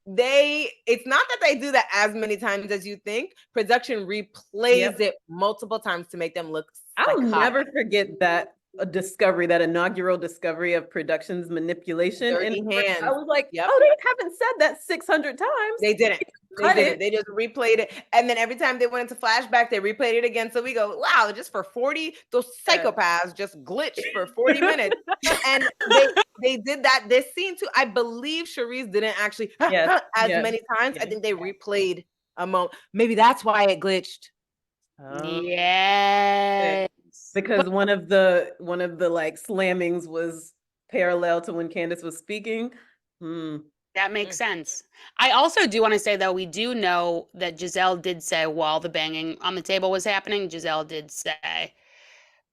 It's not that they do that as many times as you think. Production replays it multiple times to make them look I'll never forget that discovery, that inaugural discovery of production's manipulation. Dirty hands. I was like, oh, they haven't said that 600 times. They didn't. They just replayed it. And then every time they went into flashback, they replayed it again. So we go, wow, just for 40, those psychopaths just glitched for 40 minutes. And they did that this scene too. I believe Charrisse didn't actually many times. I think they replayed a moment. Maybe that's why it glitched. Yeah. Because one of the like slammings was parallel to when Candace was speaking. That makes sense. I also do want to say, though, we do know that Giselle did say while the banging on the table was happening, Giselle did say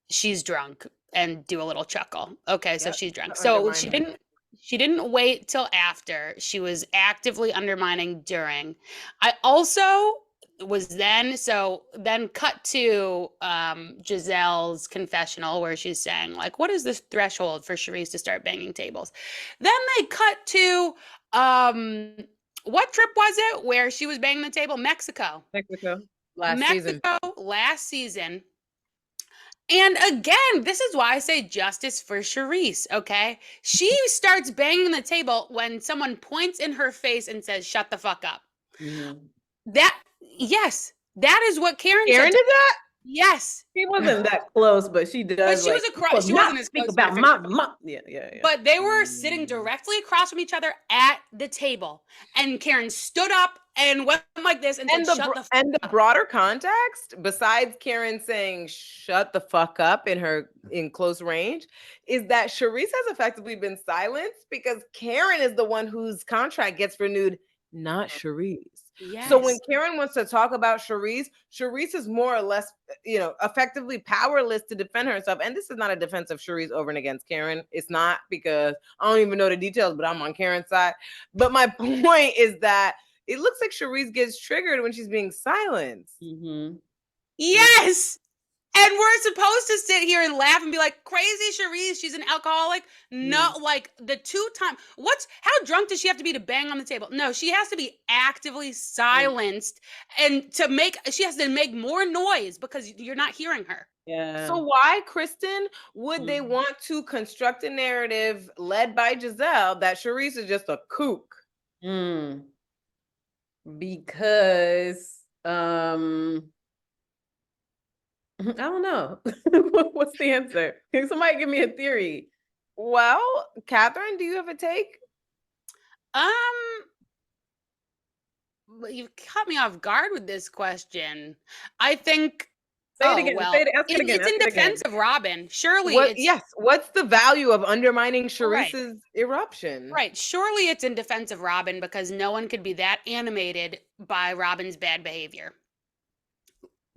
she's drunk and do a little chuckle. Okay, so she's drunk. So she didn't wait till after. She was actively undermining during. I also was then cut to Giselle's confessional where she's saying, like, what is this threshold for Charrisse to start banging tables? Then they cut to what trip was it where she was banging the table? Mexico last season. And again, this is why I say justice for Charrisse, okay? She starts banging the table when someone points in her face and says, shut the fuck up. That is what Karen did that? Yes. She wasn't that close, but she does. But she was she wasn't as close about my mom. Yeah. But they were sitting directly across from each other at the table. And Karen stood up and went like this and said, shut the fuck up. And the broader context, besides Karen saying shut the fuck up in close range, is that Charrisse has effectively been silenced because Karen is the one whose contract gets renewed, not Charrisse. Yes. So when Karen wants to talk about Charrisse is more or less, effectively powerless to defend herself. And this is not a defense of Charrisse over and against Karen. It's not, because I don't even know the details, but I'm on Karen's side. But my point is that it looks like Charrisse gets triggered when she's being silenced. Yes. And we're supposed to sit here and laugh and be like, crazy Charrisse, she's an alcoholic. No, like the 2 times. How drunk does she have to be to bang on the table? No, she has to be actively silenced and she has to make more noise because you're not hearing her. Yeah. So why, Kristen, would they want to construct a narrative led by Giselle that Charrisse is just a kook? Because I don't know. What's the answer? Can somebody give me a theory? Well, Katherine, do you have a take? You've caught me off guard with this question. I think Say it again. Well, Say it. Ask it again. it's Ask in it again. defense of Robyn. Surely What? it's Yes. What's the value of undermining Right. Charrisse's eruption? right. Surely it's in defense of Robyn because no one could be that animated by Robyn's bad behavior.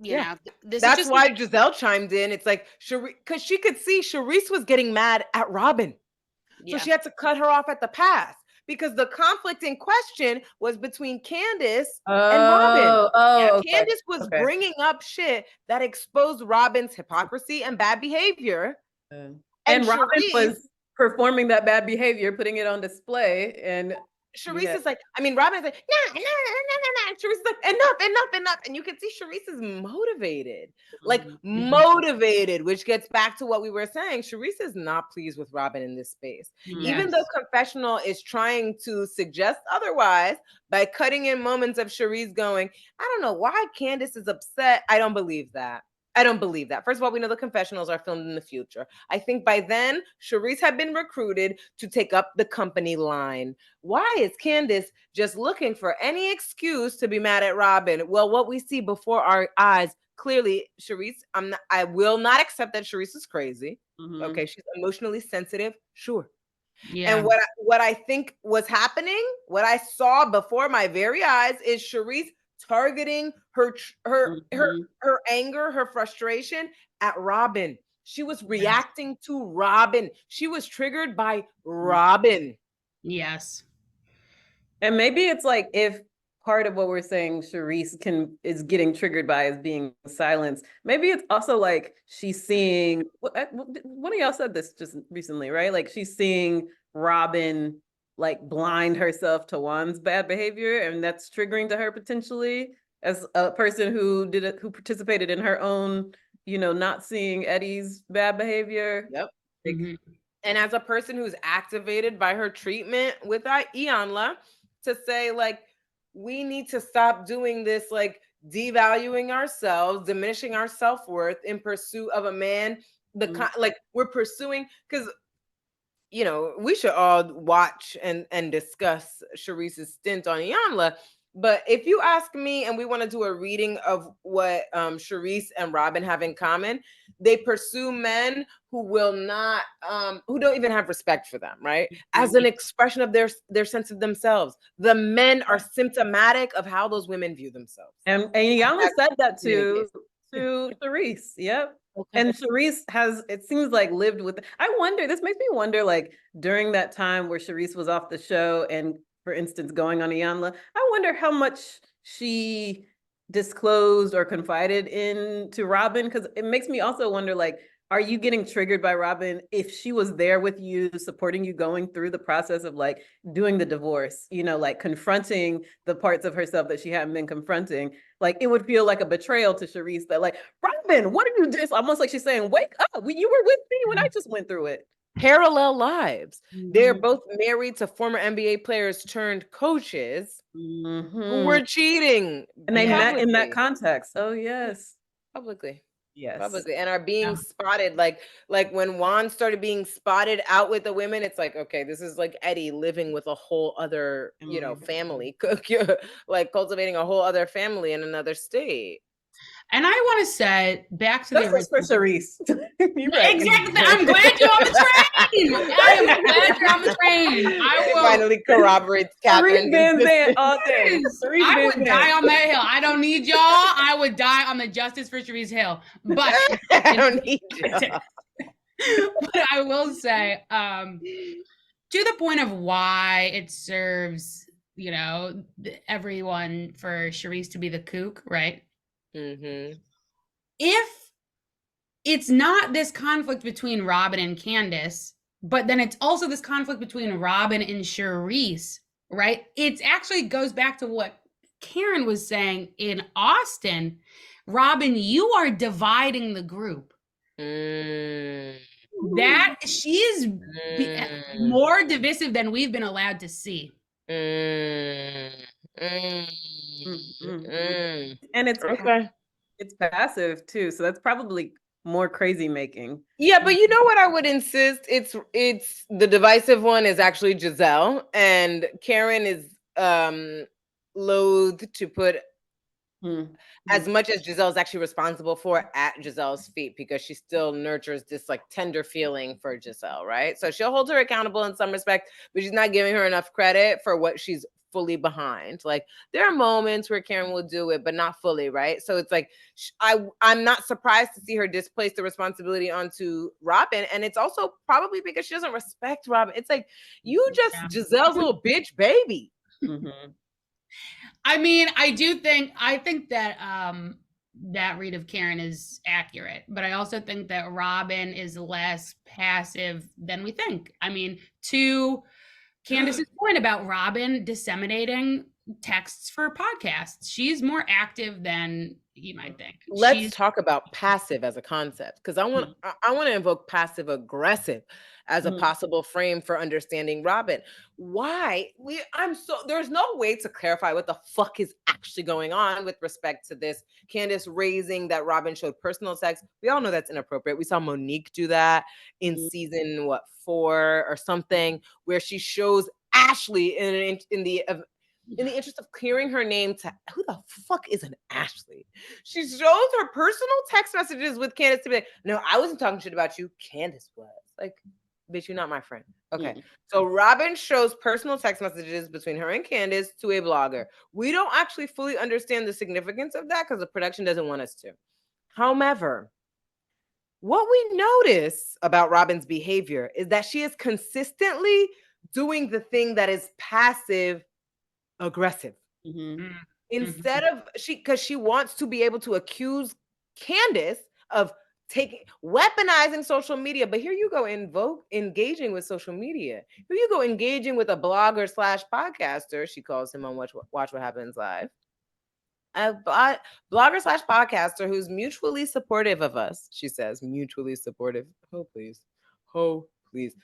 You Yeah. know, this That's is just why Giselle chimed in. It's like because she could see Charisse was getting mad at Robyn. So yeah. she had to cut her off at the pass because the conflict in question was between Candace and Robyn. Oh, okay. Candace was Okay. bringing up shit that exposed Robyn's hypocrisy and bad behavior. And Robyn Charisse- was performing that bad behavior, putting it on display, and Charisse Yeah. is like, I mean, Robyn's like, nah. Charisse is like, enough. And you can see Charisse is motivated, like motivated, which gets back to what we were saying. Charisse is not pleased with Robyn in this space. Even though Confessional is trying to suggest otherwise by cutting in moments of Charisse going, I don't know why Candace is upset. I don't believe that. First of all, we know the confessionals are filmed in the future. I think by then, Charisse had been recruited to take up the company line. Why is Candace just looking for any excuse to be mad at Robyn? Well, what we see before our eyes, clearly, Charisse, I will not accept that Charisse is crazy. Okay, she's emotionally sensitive, sure. Yeah. And what I think was happening, what I saw before my very eyes is Charisse targeting her anger, her frustration at Robyn. She was reacting to Robyn. She was triggered by Robyn. Yes. And maybe it's like if part of what we're saying Charisse is getting triggered by is being silenced. Maybe it's also like she's seeing one of y'all said this just recently, right? Like she's seeing Robyn like blind herself to Juan's bad behavior, and that's triggering to her potentially as a person who participated in her own, not seeing Eddie's bad behavior. Yep. And as a person who's activated by her treatment with Iyanla, to say like, we need to stop doing this, like devaluing ourselves, diminishing our self-worth in pursuit of a man. Like we're pursuing, because we should all watch and discuss Charisse's stint on Iyanla. But if you ask me, and we want to do a reading of what Charisse and Robyn have in common, they pursue men who will not, who don't even have respect for them, right? As an expression of their sense of themselves. The men are symptomatic of how those women view themselves. And Iyanla said that to Charisse. Yep. Okay. And Charisse has, it seems like, lived with, this makes me wonder, like, during that time where Charisse was off the show and, for instance, going on Iyanla, I wonder how much she disclosed or confided into Robyn, because it makes me also wonder, like, are you getting triggered by Robyn if she was there with you, supporting you going through the process of like doing the divorce, like confronting the parts of herself that she hadn't been confronting? Like it would feel like a betrayal to Charisse that like, Robyn, what did you do? It's almost like she's saying, wake up, you were with me when I just went through it. Parallel lives. They're both married to former NBA players turned coaches who were cheating. And they met in that context. Oh, yes. Publicly. Yes. Publicly, and are being spotted. Like when Juan started being spotted out with the women, it's like, okay, this is like Eddie living with a whole other, family, like cultivating a whole other family in another state. And I want to say back to the for Charisse. You're right. Exactly. I'm glad you're on the train. I am glad you're on the train. I will finally corroborate Katherine. I would die on that hill. I don't need y'all. I would die on the Justice for Charisse hill. But I don't need y'all. But I will say, to the point of why it serves, everyone for Charisse to be the kook, right? If it's not this conflict between Robyn and Candace, but then it's also this conflict between Robyn and Charisse, right? It actually goes back to what Karen was saying in Austin. Robyn, you are dividing the group. That she is more divisive than we've been allowed to see. And it's it's passive too, so that's probably more crazy making. Yeah, but you know what I would insist? It's the divisive one is actually Giselle, and Karen is loath to put as much as Giselle's actually responsible for at Giselle's feet, because she still nurtures this like tender feeling for Giselle, right? So she'll hold her accountable in some respect, but she's not giving her enough credit for what she's fully behind. Like there are moments where Karen will do it, but not fully, right? So it's like I'm not surprised to see her displace the responsibility onto Robyn, and it's also probably because she doesn't respect Robyn. It's like you just Giselle's little bitch baby. I mean, I think that that read of Karen is accurate, but I also think that Robyn is less passive than we think. I mean, to Candace's point about Robyn disseminating texts for podcasts, she's more active than you might think. Let's talk about passive as a concept, because I want to invoke passive aggressive as a possible frame for understanding Robyn. Why? There's no way to clarify what the fuck is actually going on with respect to this Candace raising that Robyn showed personal sex. We all know that's inappropriate. We saw Monique do that in season 4 or something, where she shows Ashley in the interest of clearing her name to who the fuck is an Ashley? She shows her personal text messages with Candace to be like, no, I wasn't talking shit about you. Candace was. Like, bitch, you're not my friend. Okay. So Robyn shows personal text messages between her and Candace to a blogger. We don't actually fully understand the significance of that because the production doesn't want us to. However, what we notice about Robyn's behavior is that she is consistently doing the thing that is passive aggressive. Instead of because she wants to be able to accuse Candace of weaponizing social media. But here you go, engaging with social media. Here you go, engaging with a blogger / podcaster. She calls him on Watch What Happens Live. A blogger / podcaster who's mutually supportive of us. She says mutually supportive. Oh, please. Oh, please.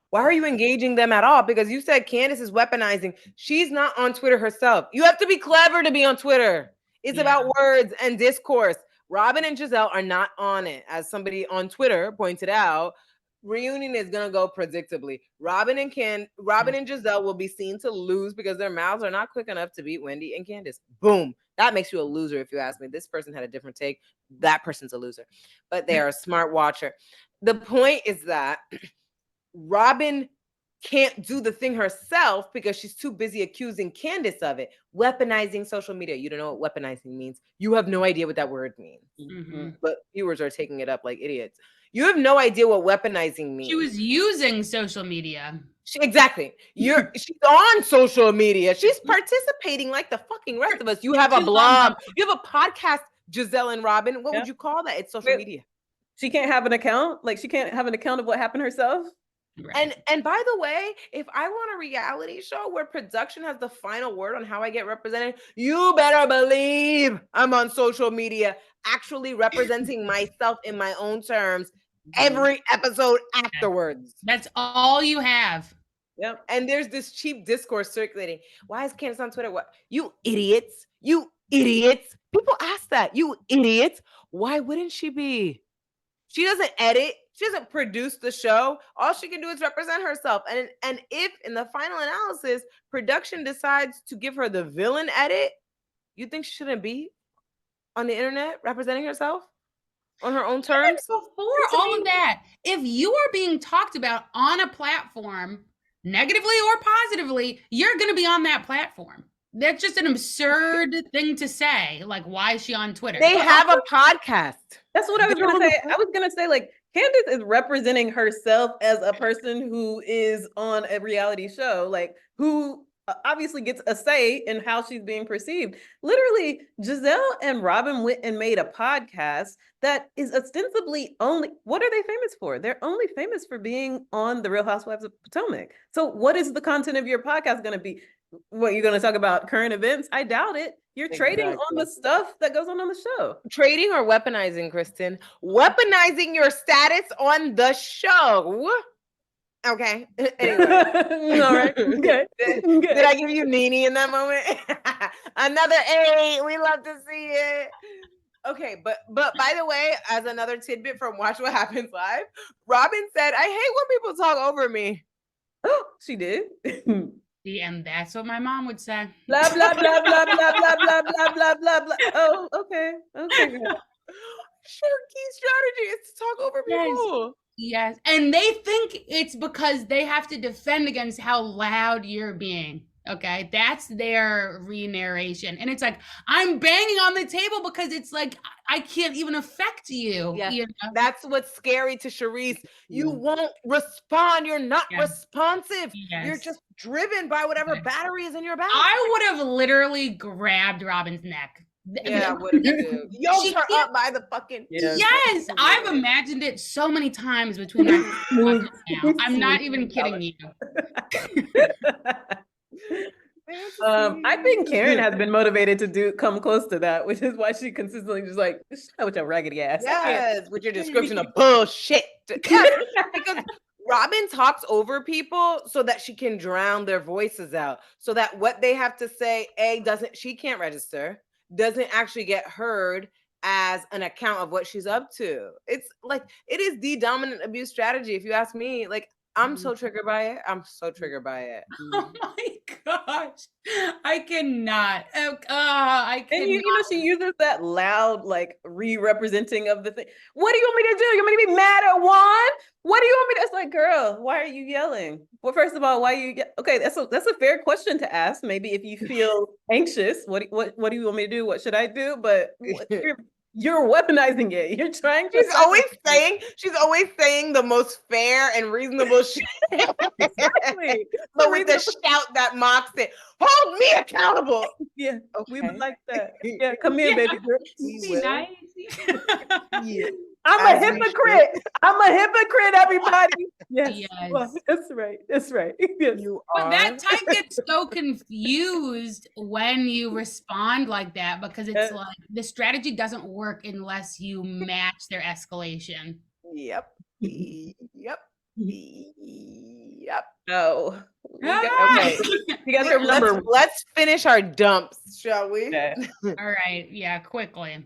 Why are you engaging them at all? Because you said Candace is weaponizing. She's not on Twitter herself. You have to be clever to be on Twitter. It's about words and discourse. Robyn and Giselle are not on it. As somebody on Twitter pointed out, reunion is going to go predictably. Robyn and Giselle will be seen to lose because their mouths are not quick enough to beat Wendy and Candace. Boom. That makes you a loser if you ask me. This person had a different take. That person's a loser. But they are a smart watcher. The point is that Robyn can't do the thing herself because she's too busy accusing Candace of it. Weaponizing social media. You don't know what weaponizing means. You have no idea what that word means. But viewers are taking it up like idiots. You have no idea what weaponizing means. She was using social media. Exactly. She's on social media. She's participating like the fucking rest of us. You have a blog. You have a podcast, Giselle and Robyn. What would you call that? It's social media. She can't have an account? Like she can't have an account of what happened herself? Right. And by the way, if I want a reality show where production has the final word on how I get represented, you better believe I'm on social media actually representing myself in my own terms every episode afterwards. That's all you have. Yep. And there's this cheap discourse circulating. Why is Candace on Twitter? What? You idiots. You idiots. People ask that. You idiots. Why wouldn't she be? She doesn't edit. She doesn't produce the show. All she can do is represent herself. And if in the final analysis, production decides to give her the villain edit, you think she shouldn't be on the internet representing herself on her own terms? Before all of that, if you are being talked about on a platform, negatively or positively, you're going to be on that platform. That's just an absurd thing to say. Like, why is she on Twitter? They have a podcast. That's what I was going to say. I was going to say, like, Candace is representing herself as a person who is on a reality show, like, who obviously gets a say in how she's being perceived. Literally, Giselle and Robyn went and made a podcast that is ostensibly only, what are they famous for? They're only famous for being on The Real Housewives of Potomac. So what is the content of your podcast going to be? What, you're going to talk about current events? I doubt it. You're trading on the stuff that goes on the show. Trading or weaponizing, Kristen? Weaponizing your status on the show. Okay. Anyway. All right. Okay. Did I give you Nene in that moment? Another 8. We love to see it. Okay, but by the way, as another tidbit from Watch What Happens Live, Robyn said, "I hate when people talk over me." Oh, she did. See, and that's what my mom would say. Blah, blah, blah, blah, blah, blah, blah, blah, blah, blah, blah. Oh, okay. Okay, girl. Sure, key strategy is to talk over Yes. people. Yes. And they think it's because they have to defend against how loud you're being. Okay. That's their re-narration. And it's like, I'm banging on the table because it's like, I can't even affect you. Yes. You know? That's what's scary to Charrisse. You Mm. won't respond. You're not Yes. responsive. Yes. You're just driven by whatever Yes. battery is in your back. I would have literally grabbed Robyn's neck. Yeah, I would have too. Yoked She her can't- up by the fucking. Yeah. Yes, I've imagined it so many times between our now. I'm not even kidding you. I think Karen has been motivated to come close to that, which is why she consistently just like, shut up with your raggedy ass. I can't." Yes, with your description of bullshit. Yes, because Robyn talks over people so that she can drown their voices out, so that what they have to say, she can't register, doesn't actually get heard as an account of what she's up to. It's like, it is the dominant abuse strategy. If you ask me, like, I'm so triggered by it. I'm so triggered by it. Oh my gosh, I cannot. I cannot. And you know, she uses that loud, like re-representing of the thing. What do you want me to do? You want me to be mad at Juan? What do you want me to? It's like, girl, why are you yelling? Well, first of all, why you okay? That's a fair question to ask. Maybe if you feel anxious, what do you want me to do? What should I do? But you're weaponizing it. You're trying to. She's always saying the most fair and reasonable shit. Exactly. But with the shout that mocks it. Hold me accountable. Yeah, Okay. we would like that. Yeah, come here, baby girl. Be nice. Yeah. I'm a hypocrite. I'm a hypocrite, everybody. Yes. Yes. Well, that's right. That's right. Yes. You But are. that type gets so confused when you respond like that, because it's like the strategy doesn't work unless you match their escalation. Yep. Yep. Yep. No. Ah! You got to remember. Let's finish our dumps, shall we? Okay. All right. Yeah, quickly.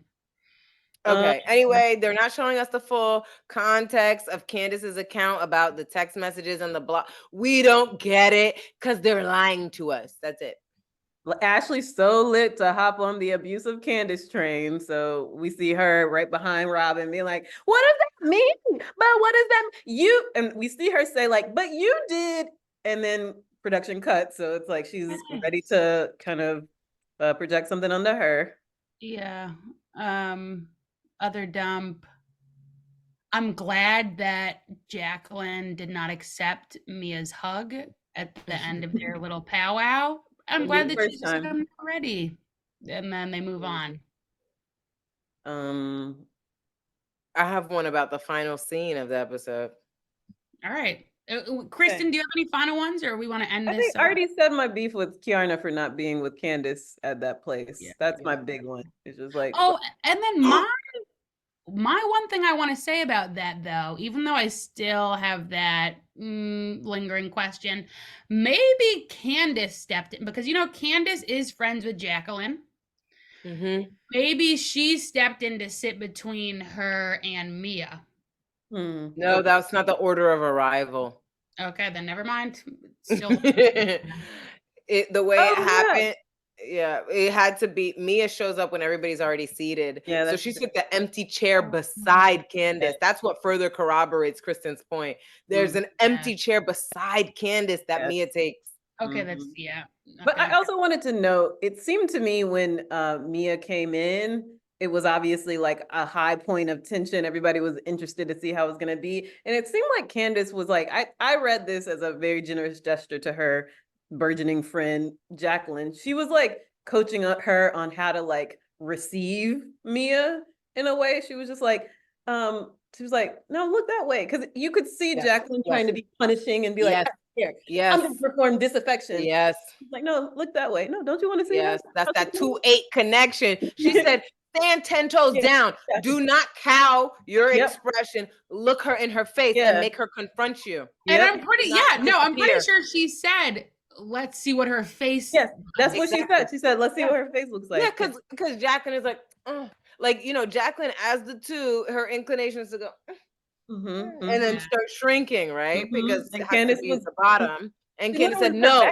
Okay. Anyway, they're not showing us the full context of Candace's account about the text messages and the block. We don't get it because they're lying to us. That's it. Ashley's so lit to hop on the abuse of Candace train. So we see her right behind Robyn being like, what does that mean? But what does that you? And we see her say like, but you did. And then production cuts. So it's like she's ready to kind of project something onto her. Yeah. Other dump. I'm glad that Jacqueline did not accept Mia's hug at the end of their little powwow. I'm glad that she said I'm not ready. And then they move on. I have one about the final scene of the episode. All right. Kristen, do you have any final ones, or we want to end this? I think I already said my beef with Kiarna for not being with Candace at that place. Yeah. That's my big one. It's just like, oh, and then my one thing I want to say about that, though, even though I still have that lingering question, maybe Candace stepped in, because, you know, Candace is friends with Jacqueline. Mm-hmm. Maybe she stepped in to sit between her and Mia. No, that's not the order of arrival. Okay, then never mind. Still, The way it happened, yeah, it had to be. Mia shows up when everybody's already seated. Yeah, so she took the empty chair beside Candace. That's what further corroborates Kristen's point. There's an empty chair beside Candace that Mia takes. Okay, that's But I also wanted to note, it seemed to me when Mia came in, it was obviously like a high point of tension. Everybody was interested to see how it was going to be. And it seemed like Candace was like, I read this as a very generous gesture to her burgeoning friend, Jacqueline. She was like coaching her on how to like receive Mia in a way. She was just like, no, look that way. Because you could see Jacqueline trying to be punishing and be like, here, I'm going to perform disaffection. Yes. Like, no, look that way. No, don't you want to see that? That's that 2-8 connection. She said, stand 10 toes down. Do not cow your expression. Look her in her face and make her confront you. And I'm pretty sure she said, let's see what her face. Yes, that's what she said. She said, let's see what her face looks like. Yeah, because Jacqueline is like, like, you know, Jacqueline as the two, her inclination is to go, and then start shrinking, right? Because Candace was the bottom. And Candace said, no.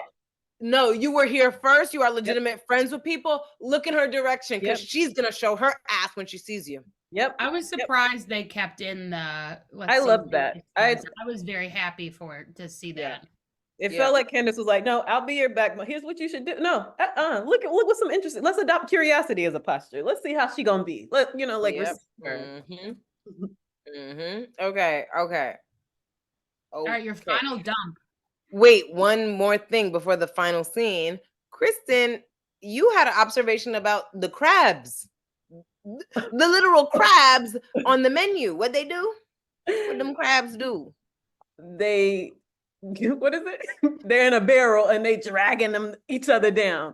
No, you were here first. You are legitimate friends with people. Look in her direction because she's gonna show her ass when she sees you. Yep. I was surprised they kept in the. I love that. I was very happy to see that. It felt like Candace was like, "No, I'll be your back. But here's what you should do. No, look what's some interesting. Let's adopt curiosity as a posture. Let's see how she gonna be. Okay. All right, your final dump. Wait, one more thing before the final scene. Kristen, you had an observation about the crabs. The literal crabs on the menu. What'd they do? What them crabs do? They, what is it? They're in a barrel and they dragging each other down.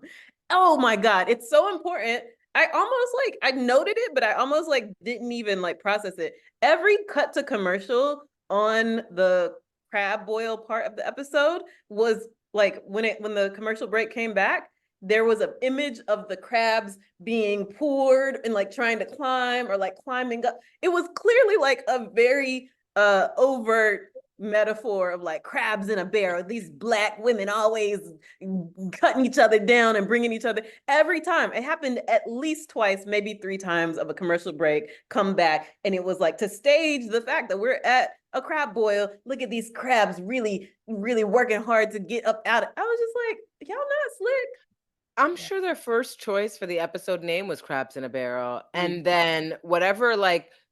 Oh my God, it's so important. I almost I noted it, but I almost didn't even process it. Every cut to commercial on the crab boil part of the episode was when the commercial break came back, there was an image of the crabs being poured and trying to climb or climbing up. It was clearly a very overt metaphor of crabs in a barrel. These Black women always cutting each other down and bringing each other every time. It happened at least twice, maybe 3 times of a commercial break, come back. And it was to stage the fact that we're at a crab boil. Look at these crabs really, really working hard to get up out of. I was just y'all not slick. I'm sure their first choice for the episode name was Crabs in a Barrel. And then whatever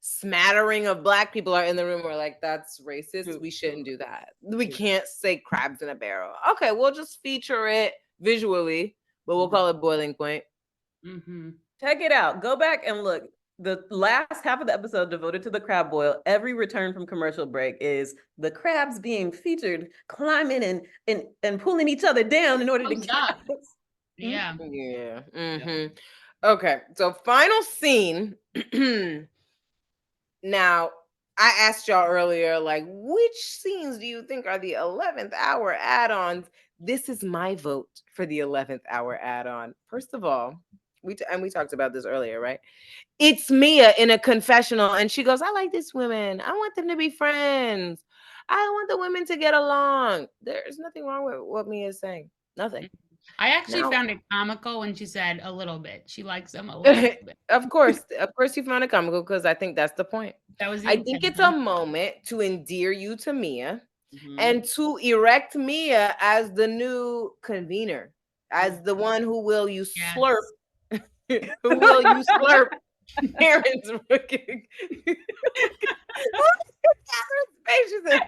smattering of Black people are in the room were that's racist. We shouldn't do that. We can't say crabs in a barrel. Okay, we'll just feature it visually, but we'll call it Boiling Point. Check it out. Go back and look. The last half of the episode devoted to the crab boil, every return from commercial break is the crabs being featured, climbing and pulling each other down in order to get out. Yeah. Okay, so final scene. Now, I asked y'all earlier, which scenes do you think are the 11th hour add-ons? This is my vote for the 11th hour add-on. First of all, we talked about this earlier, right? It's Mia in a confessional, and she goes, I like these women. I want them to be friends. I want the women to get along. There's nothing wrong with what Mia is saying. Nothing. I actually found it comical when she said a little bit. She likes them a little bit. Of course you found it comical because I think that's the point. I think it's a moment to endear you to Mia and to erect Mia as the new convener, as the one who will you slurp, who will you slurp Karen's looking. Katherine's face is in.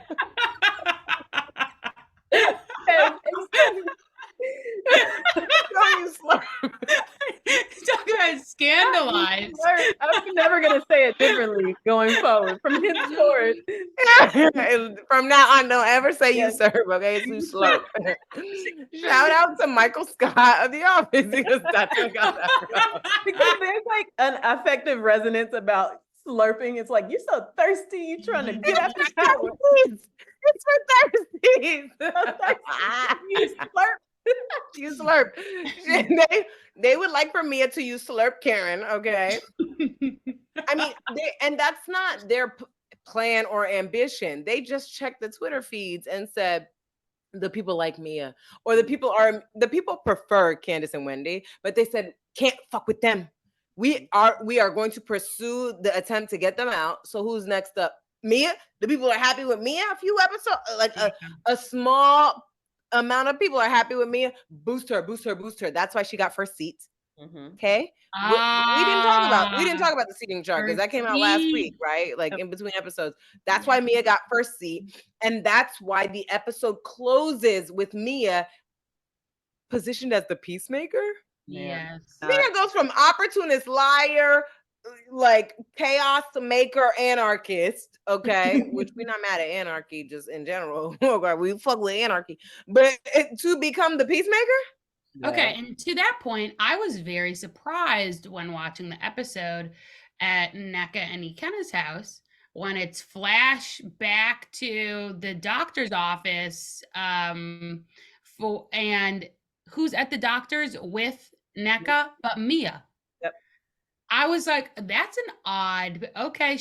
Talking about scandalized. I'm never gonna say it differently going forward. From henceforward. From now on, don't ever say you serve, okay? It's you slurp. Shout out to Michael Scott of The Office because that's what got that from. Because there's an affective resonance about slurping. It's you're so thirsty, you're trying to get out the power. It's for thirsties. You slurp. You slurp. They would like for Mia to use slurp Karen, okay? I mean, and that's not their plan or ambition. They just checked the Twitter feeds and said, the people like Mia, or the people prefer Candace and Wendy, but they said, can't fuck with them. We are going to pursue the attempt to get them out. So who's next up? Mia? The people are happy with Mia. A few episodes, a small amount of people are happy with Mia. Boost her. That's why she got first seat. Okay. We didn't talk about the seating chart because that came out last week, right? In between episodes. That's why Mia got first seat, and that's why the episode closes with Mia positioned as the peacemaker. Yes. Mia goes from opportunist, liar, chaos maker, anarchist, okay? Which we're not mad at anarchy, just in general. Okay, we fuck with anarchy. But to become the peacemaker? Okay, and to that point, I was very surprised when watching the episode at Nneka and Ikenna's house when it's flash back to the doctor's office and who's at the doctor's with Nneka but Mia. Yep. I was like, that's an odd, okay,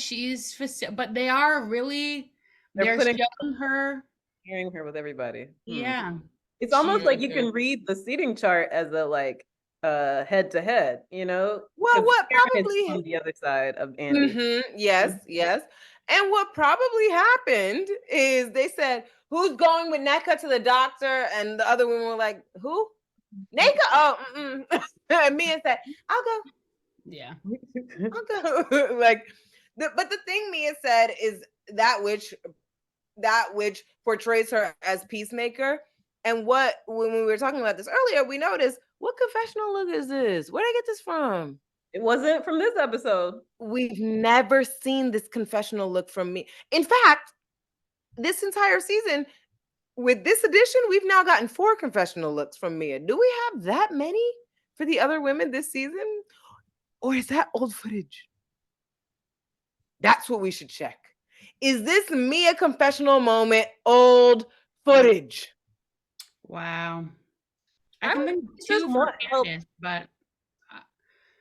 but they are really, they're showing her. Hearing her with everybody. Yeah. It's almost like you Mhm. can read the seating chart as a like head to head, you know? Well, Because what Karen is probably on the other side of Andy. yes, yes. And what probably happened is they said, "Who's going with NECA to the doctor?" And the other women were like, "Who? NECA? Oh, and Mia said, "I'll go. Yeah. I'll go." Like, but the thing Mia said is that which portrays her as peacemaker. And what when we were talking about this earlier, we noticed what confessional look is this? Where did I get this from? It wasn't from this episode. We've never seen this confessional look from me. In fact, this entire season, with this edition, we've now gotten 4 confessional looks from Mia. Do we have that many for the other women this season? Or is that old footage? That's what we should check. Is this Mia confessional moment old footage? Wow. I I can would think of just 2 from want help. Candace, but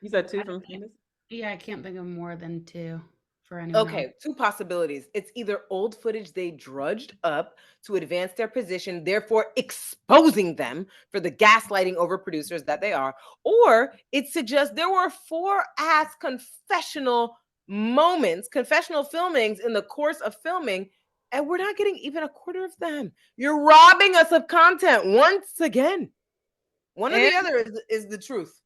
You said 2 I from can't. Candace? Yeah, I can't think of more than 2 for anyone else. Okay, 2 possibilities. It's either old footage they drudged up to advance their position, therefore exposing them for the gaslighting over producers that they are, or it suggests there were 4 ass confessional moments, confessional filmings in the course of filming, and we're not getting even a quarter of them. You're robbing us of content once again. One or the And other is the truth.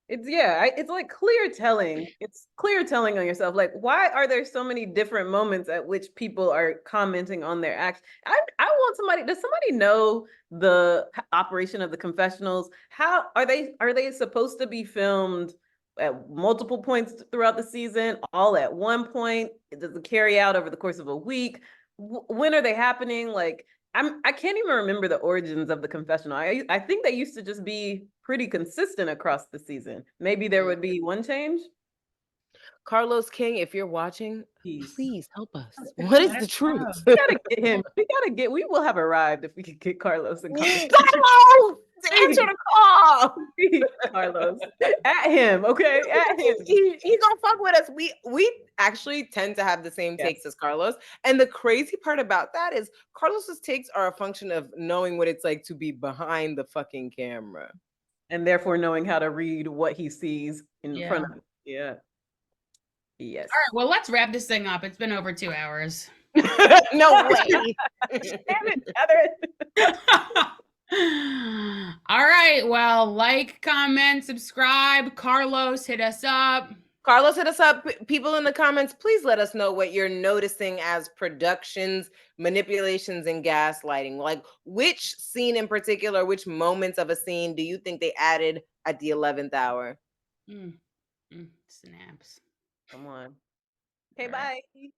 it's like clear telling. It's clear telling on yourself. Like, why are there so many different moments at which people are commenting on their acts? I want somebody. Does somebody know the operation of the confessionals? How are they supposed to be filmed at multiple points throughout the season, all at one point? Does it carry out over the course of a week? When are they happening? Like, I can't even remember the origins of the confessional. I think they used to just be pretty consistent across the season. Maybe there would be one change. Carlos King, if you're watching, Peace. please help us. What is Let the us truth? know. We gotta get him. We will have arrived if we could get Carlos and Carlos, answer the call. Carlos at him. Okay, at him. He gonna fuck with us. We actually tend to have the same Yes. takes as Carlos. And the crazy part about that is Carlos's takes are a function of knowing what it's like to be behind the fucking camera. And therefore knowing how to read what he sees in front of him. Yeah. Yes. All right, well, let's wrap this thing up. It's been over 2 hours. No way. Damn it, Katherine. All right, well, like, comment, subscribe. Carlos, hit us up. Carlos, hit us up. People in the comments, please let us know what you're noticing as productions, manipulations, and gaslighting. Like, which scene in particular, which moments of a scene do you think they added at the 11th hour? Snaps. Come on. Okay, All right. bye.